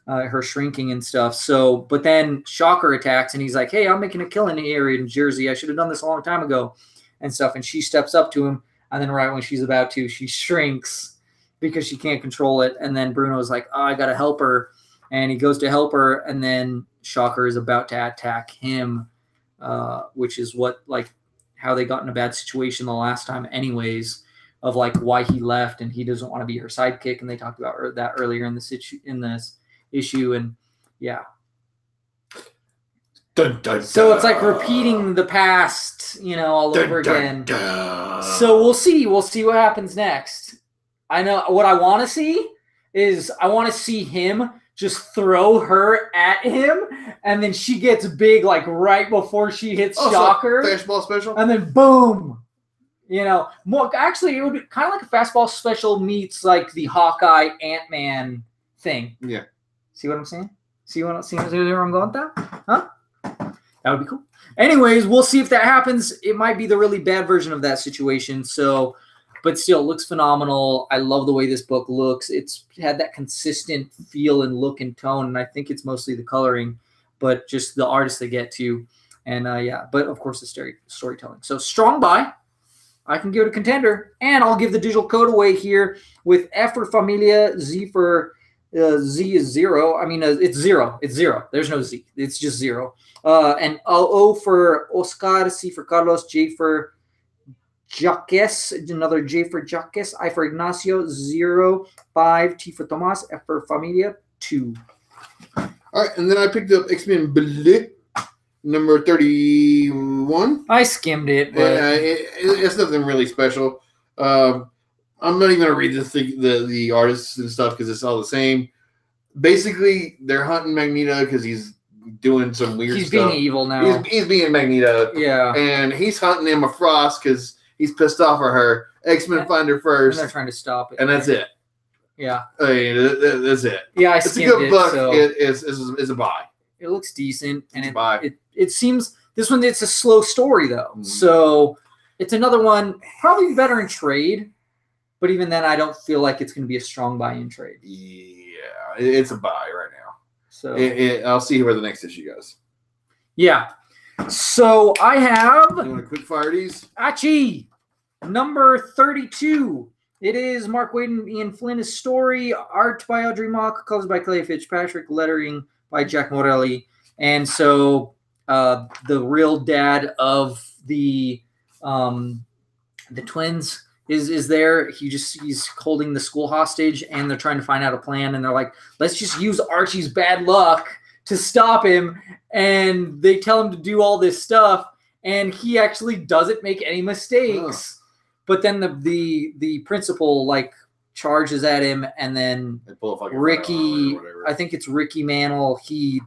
her shrinking and stuff. So, but then Shocker attacks and he's like, hey, I'm making a killing here in Jersey. I should have done this a long time ago and stuff. And she steps up to him. And then right when she's about to, she shrinks because she can't control it. And then Bruno's like, oh, I got to help her. And he goes to help her. And then Shocker is about to attack him, which is how they got in a bad situation the last time anyways, of like why he left and he doesn't want to be her sidekick. And they talked about that earlier in this issue. And yeah. Dun, dun, So it's like repeating the past, all over again. So we'll see. We'll see what happens next. I know what I want to see is I want to see him just throw her at him, and then she gets big like right before she hits Shocker. Fastball special? And then boom. More actually it would be kind of like a fastball special meets like the Hawkeye Ant-Man thing. Yeah. See what I'm saying? See where I'm going with that? Huh? That would be cool. Anyways, we'll see if that happens. It might be the really bad version of that situation. So, but still, it looks phenomenal. I love the way this book looks. It's had that consistent feel and look and tone, and I think it's mostly the coloring, but just the artists they get to. And but of course the storytelling. So strong buy. I can give it a contender, and I'll give the digital code away here with F for Familia, Z for Z is 0. I mean, it's 0. It's 0. There's no Z. It's just 0. And O for Oscar, C for Carlos, J for Jacques, another J for Jacques, I for Ignacio, 0, 5, T for Tomas, F for Familia, 2. All right, and then I picked up X-Men Bleu, number 31. I skimmed it, but it's nothing really special. I'm not even going to read the artists and stuff because it's all the same. Basically, they're hunting Magneto because he's doing some weird stuff. He's being evil now. He's being Magneto. Yeah. And he's hunting Emma Frost because he's pissed off at her. X-Men find her first. And they're trying to stop it. And that's it. Yeah. I mean, that's it. Yeah, it's a good book. So it's a buy. It looks decent. And it seems this one, it's a slow story, though. Mm. So it's another one, probably better in trade. But even then, I don't feel like it's going to be a strong buy in trade. Yeah, it's a buy right now. So I'll see where the next issue goes. Yeah. So I have. You want to quick fire these? Achi, number 32. It is Mark Waid and Ian Flynn's story, art by Audrey Mock, colors by Clay Fitzpatrick, lettering by Jack Morelli. And so the real dad of the twins is there. He's holding the school hostage, and they're trying to find out a plan, and they're like, let's just use Archie's bad luck to stop him. And they tell him to do all this stuff, and he actually doesn't make any mistakes. Oh. But then the principal like charges at him, and then Ricky, I think it's Ricky Mantle, he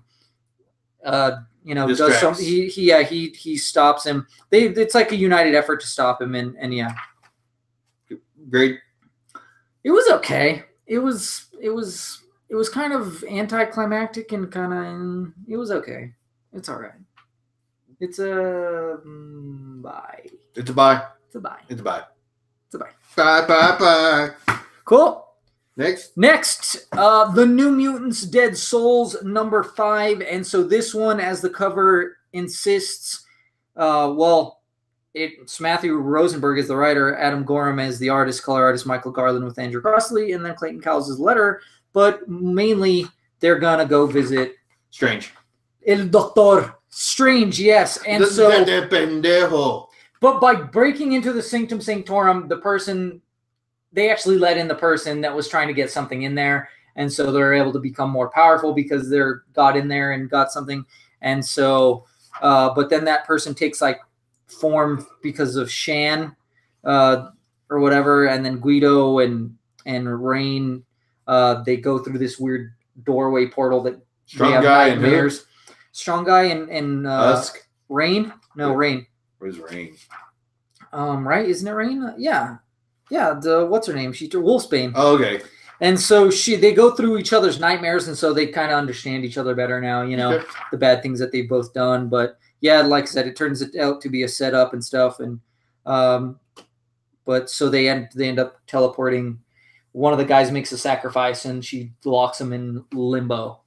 does something. He stops him. It's like a united effort to stop him, and yeah. Great. It was okay. It was kind of anticlimactic and it was okay. It's all right. It's a buy. It's a buy. It's a buy. It's a buy. It's a buy. Bye. Cool. Next, The New Mutants Dead Souls number 5, and so this one, as the cover insists, it's Matthew Rosenberg is the writer, Adam Gorham as the artist, color artist Michael Garland with Andrew Crossley, and then Clayton Cowles' letter. But mainly, they're gonna go visit Strange. El Doctor Strange, yes. And but by breaking into the Sanctum Sanctorum, they actually let in the person that was trying to get something in there, and so they're able to become more powerful because they're got in there and got something. And so, but then that person takes like form because of Shan or whatever, and then Guido and Rain, they go through this weird doorway portal that Strong Guy and mirrors. Strong Guy and Husk. Rain? No, yeah. Rain. Where's Rain? Right? Isn't it Rain? Yeah. The what's her name? Wolfsbane. Oh, okay. And so they go through each other's nightmares, and so they kind of understand each other better now. The bad things that they've both done, but. Yeah, like I said, it turns out to be a setup and stuff, and but so they end up teleporting. One of the guys makes a sacrifice, and she locks him in limbo.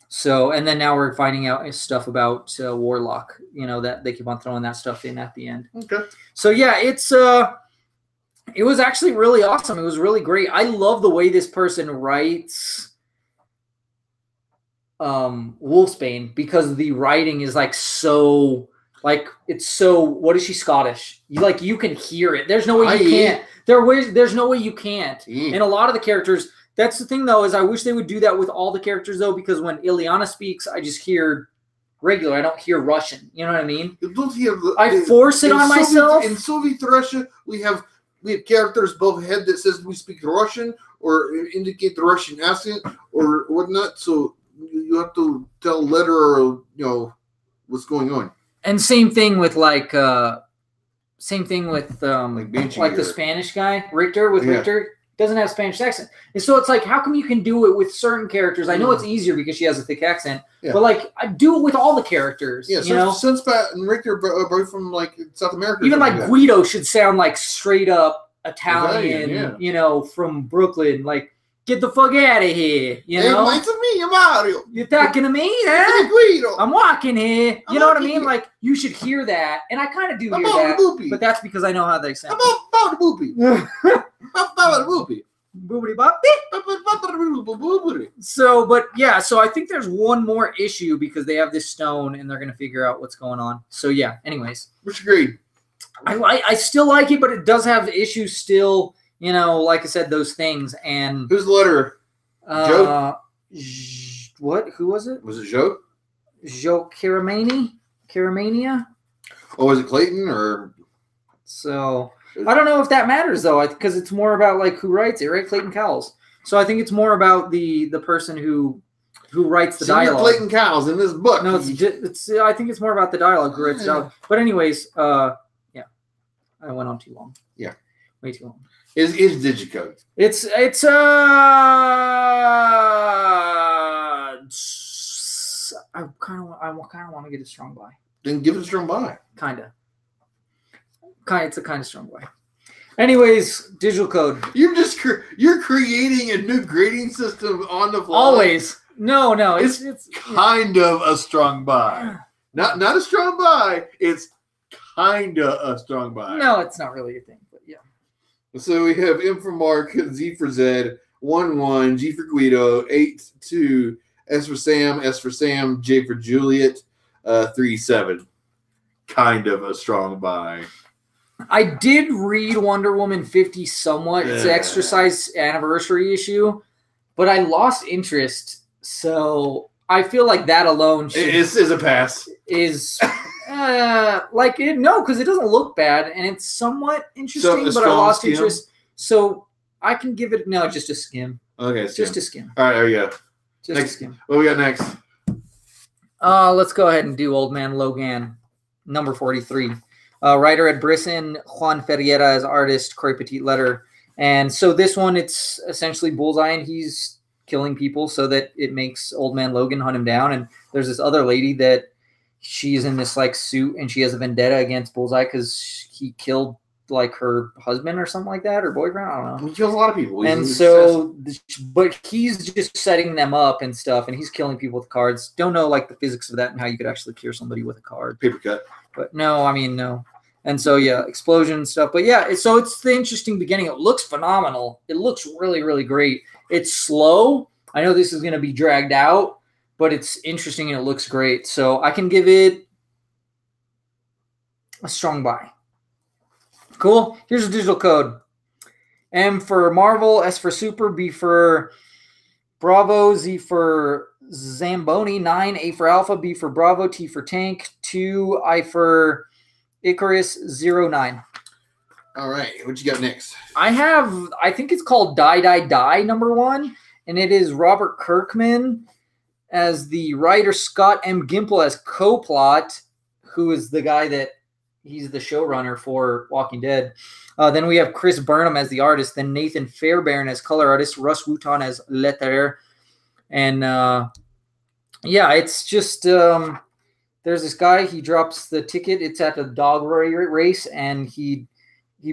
So, and then now we're finding out stuff about Warlock. That they keep on throwing that stuff in at the end. Okay. So yeah, it was actually really awesome. It was really great. I love the way this person writes. Wolfsbane, because the writing is like so it's so, what is she, Scottish? You can hear it. There's no way you can't. There's no way you can't. And a lot of the characters, that's the thing though, is I wish they would do that with all the characters though, because when Ileana speaks, I just hear regular. I don't hear Russian. You know what I mean? Don't hear I force it on myself. In Soviet Russia, we have characters above head that says we speak Russian or indicate the Russian accent or whatnot. So you have to tell letter or what's going on. And same thing with like the Spanish guy Richter Richter. Doesn't have a Spanish accent. And so it's like, how come you can do it with certain characters? I know it's easier because she has a thick accent, but like I do it with all the characters. Yeah, since Pat and Richter are both from like South America. Even like Guido should sound like straight up Italian, from Brooklyn. Like, get the fuck out of here, Hey, it's me, Mario. You're talking to me, huh? Guido. I'm walking here. You know what I mean? Like, you should hear that. And I kind of do hear that. But that's because I know how they sound. About the boopy. Boobity boppy. So I think there's one more issue because they have this stone and they're going to figure out what's going on. So yeah, anyways. What's your grade? I still like it, but it does have issues still, like I said, those things. And who's the letterer? Joe? What? Who was it? Was it Joe? Joe Caramania? Oh, was it Clayton or? So I don't know if that matters though, because it's more about like who writes it, right? Clayton Cowles. So I think it's more about the person who writes the dialogue. Clayton Cowles in this book. No, it's I think it's more about the dialogue who writes the dialogue. But anyways, I went on too long. Yeah, way too long. Is Digicode? It's I kind of want to get a strong buy. Then give it a strong buy. It's a kind of strong buy. Anyways, digital code. You're creating a new grading system on the fly. Always. No. It's kind of a strong buy. Not a strong buy. It's kind of a strong buy. No, it's not really a thing, but yeah. So we have M for Mark, Z for Zed, 1-1, G for Guido, 8-2, S for Sam, J for Juliet, 3-7. Kind of a strong buy. I did read Wonder Woman 50 somewhat. It's an extra size anniversary issue, but I lost interest. So I feel like that alone is a pass. Because it doesn't look bad and it's somewhat interesting, but I lost interest. So I can give it just a skim. Okay, just a skim. All right, there you go. Just a skim. What we got next? Let's go ahead and do Old Man Logan, number 43. Writer Ed Brisson, Juan Ferreira as artist, Croy Petit letter. And so this one, it's essentially Bullseye, and he's killing people so that it makes Old Man Logan hunt him down. And there's this other lady that she's in this like suit, and she has a vendetta against Bullseye because he killed like her husband or something like that, or boyfriend. I don't know. He kills a lot of people. But he's just setting them up and stuff, and he's killing people with cards. Don't know like the physics of that and how you could actually cure somebody with a card. Paper cut. But no. And so, explosion and stuff. But yeah, so it's the interesting beginning. It looks phenomenal. It looks really, really great. It's slow. I know this is going to be dragged out, but it's interesting and it looks great. So I can give it a strong buy. Cool. Here's a digital code. M for Marvel, S for Super, B for Bravo, Z for Zamboni, 9, A for Alpha, B for Bravo, T for Tank, 2, I for Icarus, 09. All right. What you got next? I think it's called Die, number 1, and it is Robert Kirkman as the writer, Scott M. Gimple as co-plot, who is the guy that he's the showrunner for Walking Dead. Then we have Chris Burnham as the artist, then Nathan Fairbairn as color artist, Russ Wooton as letterer. And it's just there's this guy, he drops the ticket. It's at a dog race, and he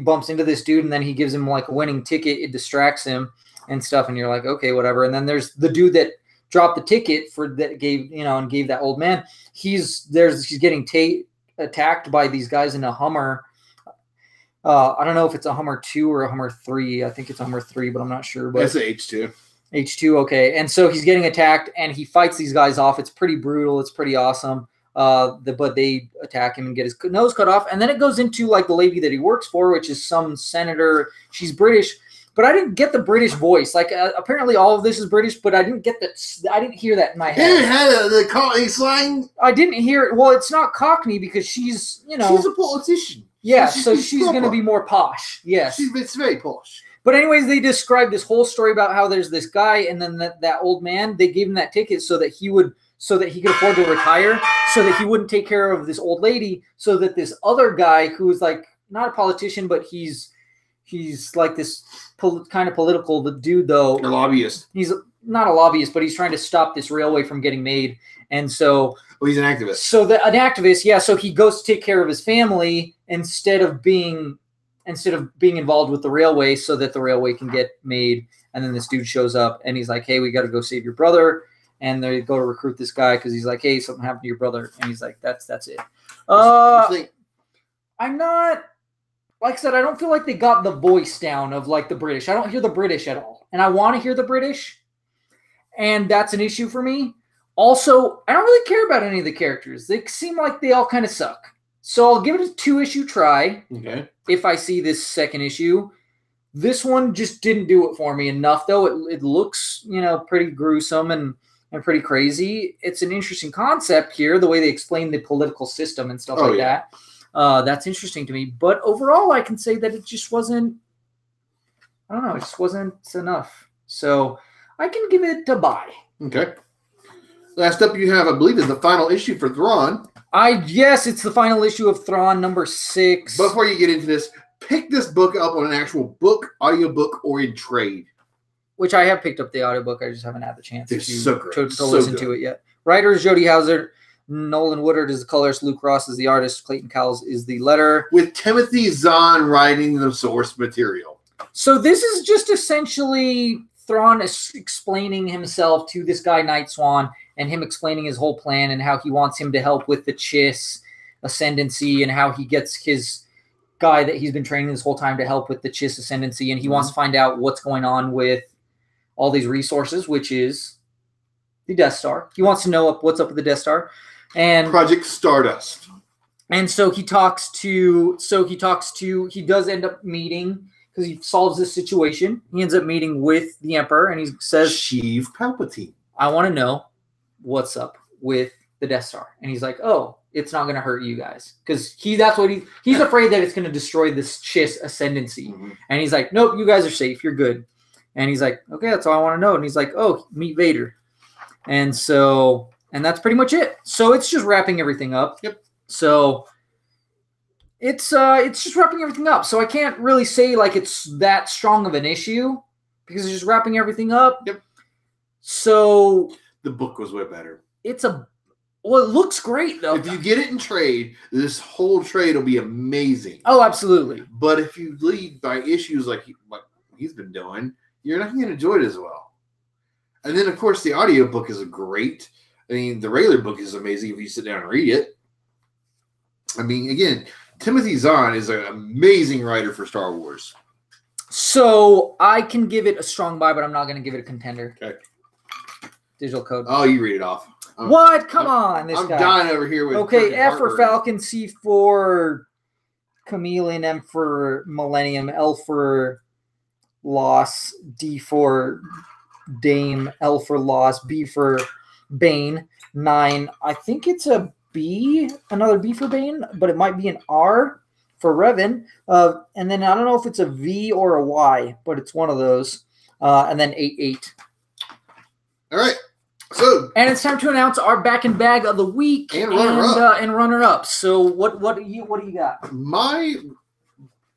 bumps into this dude, and then he gives him like a winning ticket. It distracts him and stuff, and you're like, okay, whatever. And then there's the dude that dropped the ticket gave that old man. He's getting attacked by these guys in a Hummer. I don't know if it's a Hummer 2 or a Hummer 3. I think it's a Hummer 3, but I'm not sure. But it's an H2. H2, okay. And so he's getting attacked, and he fights these guys off. It's pretty brutal. It's pretty awesome. But they attack him and get his nose cut off. And then it goes into like the lady that he works for, which is some senator. She's British, but I didn't get the British voice. Like apparently all of this is British, but I didn't get that. I didn't hear that in my head. It had the Cockney slang. I didn't hear it. Well, it's not Cockney because she's, you know, she's a politician. Yeah, so she's going to be more posh. Yes, it's very posh. But anyways, they described this whole story about how there's this guy, and then that old man. They gave him that ticket so that he could afford to retire, so that he wouldn't take care of this old lady, so that this other guy who is like not a politician, but he's like this kind of political dude though. A lobbyist. He's not a lobbyist, but he's trying to stop this railway from getting made, and so. Well, he's an activist. So an activist, yeah. So he goes to take care of his family instead of being involved with the railway, so that the railway can get made. And then this dude shows up, and he's like, "Hey, we got to go save your brother." And they go to recruit this guy because he's like, "Hey, something happened to your brother," and he's like, "That's it." I'm not. Like I said, I don't feel like they got the voice down of like the British. I don't hear the British at all, and I want to hear the British, and that's an issue for me. Also, I don't really care about any of the characters. They seem like they all kind of suck. So I'll give it a 2-issue try. Okay. If I see this second issue. This one just didn't do it for me enough, though. It looks, you know, pretty gruesome and pretty crazy. It's an interesting concept here, the way they explain the political system and stuff that. That's interesting to me. But overall, I can say that it just wasn't, I don't know, it just wasn't enough. So I can give it a buy. Okay. Last up you have, I believe, is the final issue for Thrawn. Yes, it's the final issue of Thrawn, number 6. Before you get into this, pick this book up on an actual book, audiobook, or in trade. Which I have picked up the audiobook. I just haven't had the chance to so listen to it yet. Writer is Jody Hauser. Nolan Woodard is the colorist. Luke Ross is the artist. Clayton Cowles is the letterer. With Timothy Zahn writing the source material. So this is just essentially Thrawn is explaining himself to this guy, Night Swan, and him explaining his whole plan and how he wants him to help with the Chiss ascendancy and how he gets his guy that he's been training this whole time to help with the Chiss ascendancy. And he wants to find out what's going on with all these resources, which is the Death Star. He wants to know what's up with the Death Star. And Project Stardust. And so he does end up meeting, because he solves this situation. He ends up meeting with the Emperor, and he says, Sheev Palpatine, I want to know what's up with the Death Star. And he's like, oh, it's not going to hurt you guys. Because he's afraid that it's going to destroy this Chiss ascendancy. Mm-hmm. And he's like, nope, you guys are safe. You're good. And he's like, okay, that's all I want to know. And he's like, oh, meet Vader. And that's pretty much it. So it's just wrapping everything up. Yep. So it's just wrapping everything up. So I can't really say like it's that strong of an issue because it's just wrapping everything up. Yep. So the book was way better. It looks great though. If you get it in trade, this whole trade will be amazing. Oh, absolutely. But if you lead by issues like he's been doing, you're not going to enjoy it as well. And then, of course, the audiobook is great. I mean, the regular book is amazing if you sit down and read it. I mean, again, Timothy Zahn is an amazing writer for Star Wars. So I can give it a strong buy, but I'm not going to give it a contender. Okay. Digital code. Oh, you read it off. What? Come on, this I'm guy. dying over here with. Okay, F for Falcon, C for Chameleon, M for Millennium, L for Loss, D for Dame, L for Loss, B for Bane, 9. I think it's a B, another B for Bane, but it might be an R for Revan. And then I don't know if it's a V or a Y, but it's one of those. And then 8. All right. So, and it's time to announce our back and bag of the week and runner up. So what do you got? My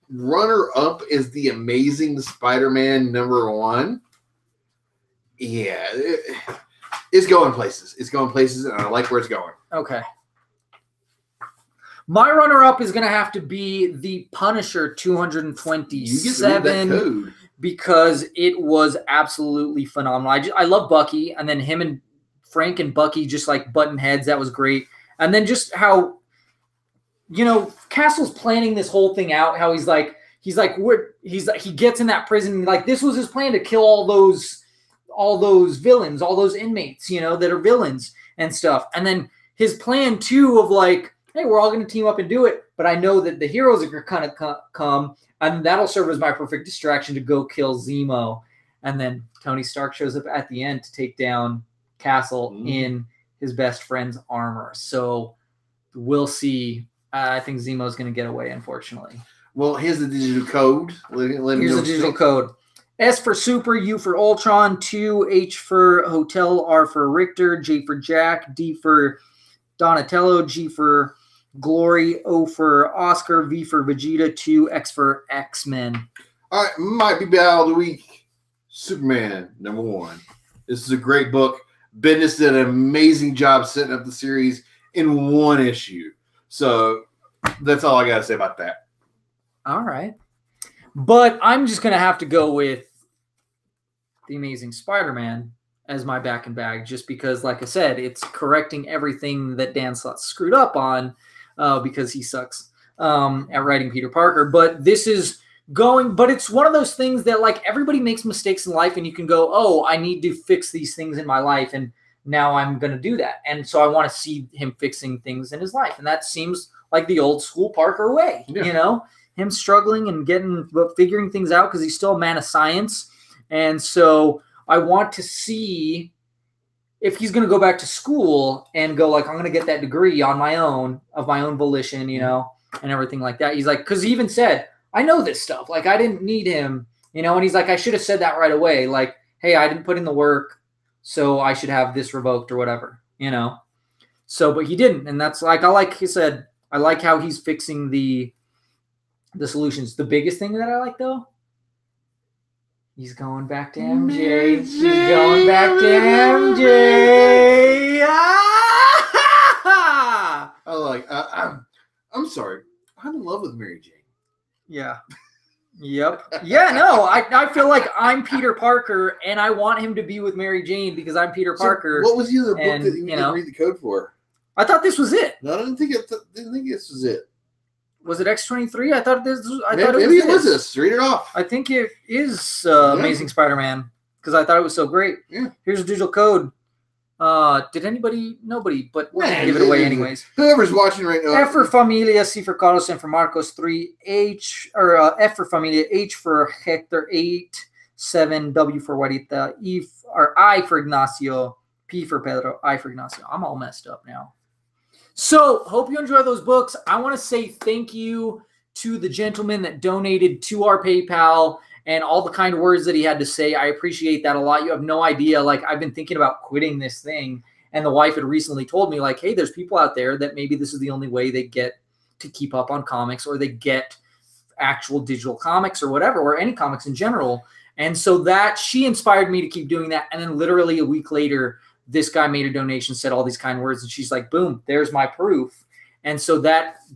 runner up is the Amazing Spider-Man #1. Yeah, it's going places. It's going places, and I like where it's going. Okay. My runner up is going to have to be the Punisher 227. You get to read that code. Because it was absolutely phenomenal. I love Bucky, and then him and Frank and Bucky just like button heads. That was great. And then just how, Castle's planning this whole thing out. How he gets in that prison. Like this was his plan to kill all those villains, all those inmates, that are villains and stuff. And then his plan too of like, hey, we're all going to team up and do it. But I know that the heroes are going to kind of come. And that'll serve as my perfect distraction to go kill Zemo. And then Tony Stark shows up at the end to take down Castle in his best friend's armor. So we'll see. I think Zemo's going to get away, unfortunately. Well, here's the digital code. Here's the digital code. S for Super, U for Ultron, 2, H for Hotel, R for Richter, J for Jack, D for Donatello, G for Glory, O for Oscar, V for Vegeta, 2, X for X-Men. All right, might be battle of the week. Superman, #1. This is a great book. Bendis did an amazing job setting up the series in one issue. So that's all I got to say about that. All right. But I'm just going to have to go with The Amazing Spider-Man as my back and bag, just because, like I said, it's correcting everything that Dan Slott screwed up on because he sucks at writing Peter Parker. But this is but it's one of those things that, like, everybody makes mistakes in life, and you can go, oh, I need to fix these things in my life, and now I'm going to do that. And so I want to see him fixing things in his life. And that seems like the old school Parker way, you know, him struggling and figuring things out because he's still a man of science. And so I want to see if he's going to go back to school and go, like, I'm going to get that degree on my own, of my own volition, you know, and everything like that. He's like, because he even said, I know this stuff. Like, I didn't need him, you know, and he's like, I should have said that right away. Like, hey, I didn't put in the work, so I should have this revoked or whatever, you know. So, but he didn't. And that's like, he said, I like how he's fixing the solutions. The biggest thing that I like, though, he's going back to MJ. He's going back to MJ. I'm sorry. I'm in love with Mary Jane. Yeah. Yep. Yeah, no, I feel like I'm Peter Parker, and I want him to be with Mary Jane because I'm Peter Parker. What was the other book that you didn't read the code for? I thought this was it. No, I didn't think this was it. Was it X-23? I thought this. Maybe it was this. Read it off. I think it is Amazing Spider-Man because I thought it was so great. Yeah. Here's a digital code. Did anybody? Nobody, but we're going to give it away anyways. Whoever's watching right now. F for Familia, C for Carlos, M for Marcos, 3, H, or F for Familia, H for Hector, 8, 7, W for Juanita, I for Ignacio, P for Pedro, I for Ignacio. I'm all messed up now. So, hope you enjoy those books. I want to say thank you to the gentleman that donated to our PayPal and all the kind words that he had to say. I appreciate that a lot. You have no idea. Like, I've been thinking about quitting this thing, and the wife had recently told me, like, hey, there's people out there that maybe this is the only way they get to keep up on comics, or they get actual digital comics or whatever, or any comics in general. And so that she inspired me to keep doing that. And then literally a week later, this guy made a donation, said all these kind words, and she's like, boom, there's my proof. And so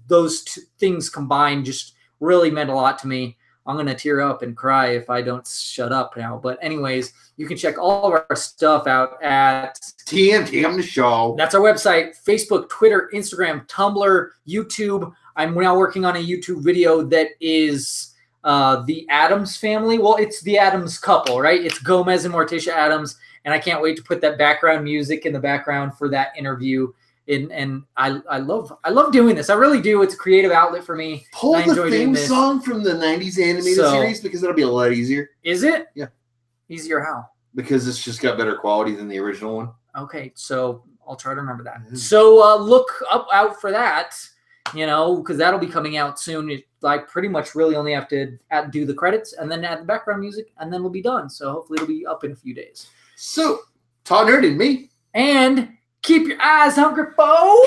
those two things combined just really meant a lot to me. I'm going to tear up and cry if I don't shut up now. But anyways, you can check all of our stuff out at TNTMTheShow. That's our website, Facebook, Twitter, Instagram, Tumblr, YouTube. I'm now working on a YouTube video that is the Addams family. Well, it's the Addams couple, right? It's Gomez and Morticia Addams. And I can't wait to put that background music in the background for that interview. And I love doing this. I really do. It's a creative outlet for me. Pull the theme song from the 90s animated series because it'll be a lot easier. Is it? Yeah. Easier how? Because it's just got better quality than the original one. Okay, so I'll try to remember that. Mm-hmm. So look out for that, you know, because that'll be coming out soon. I pretty much really only have to do the credits and then add the background music, and then we'll be done. So hopefully it'll be up in a few days. So, Todd Nerd and me. And keep your eyes hungry, foe.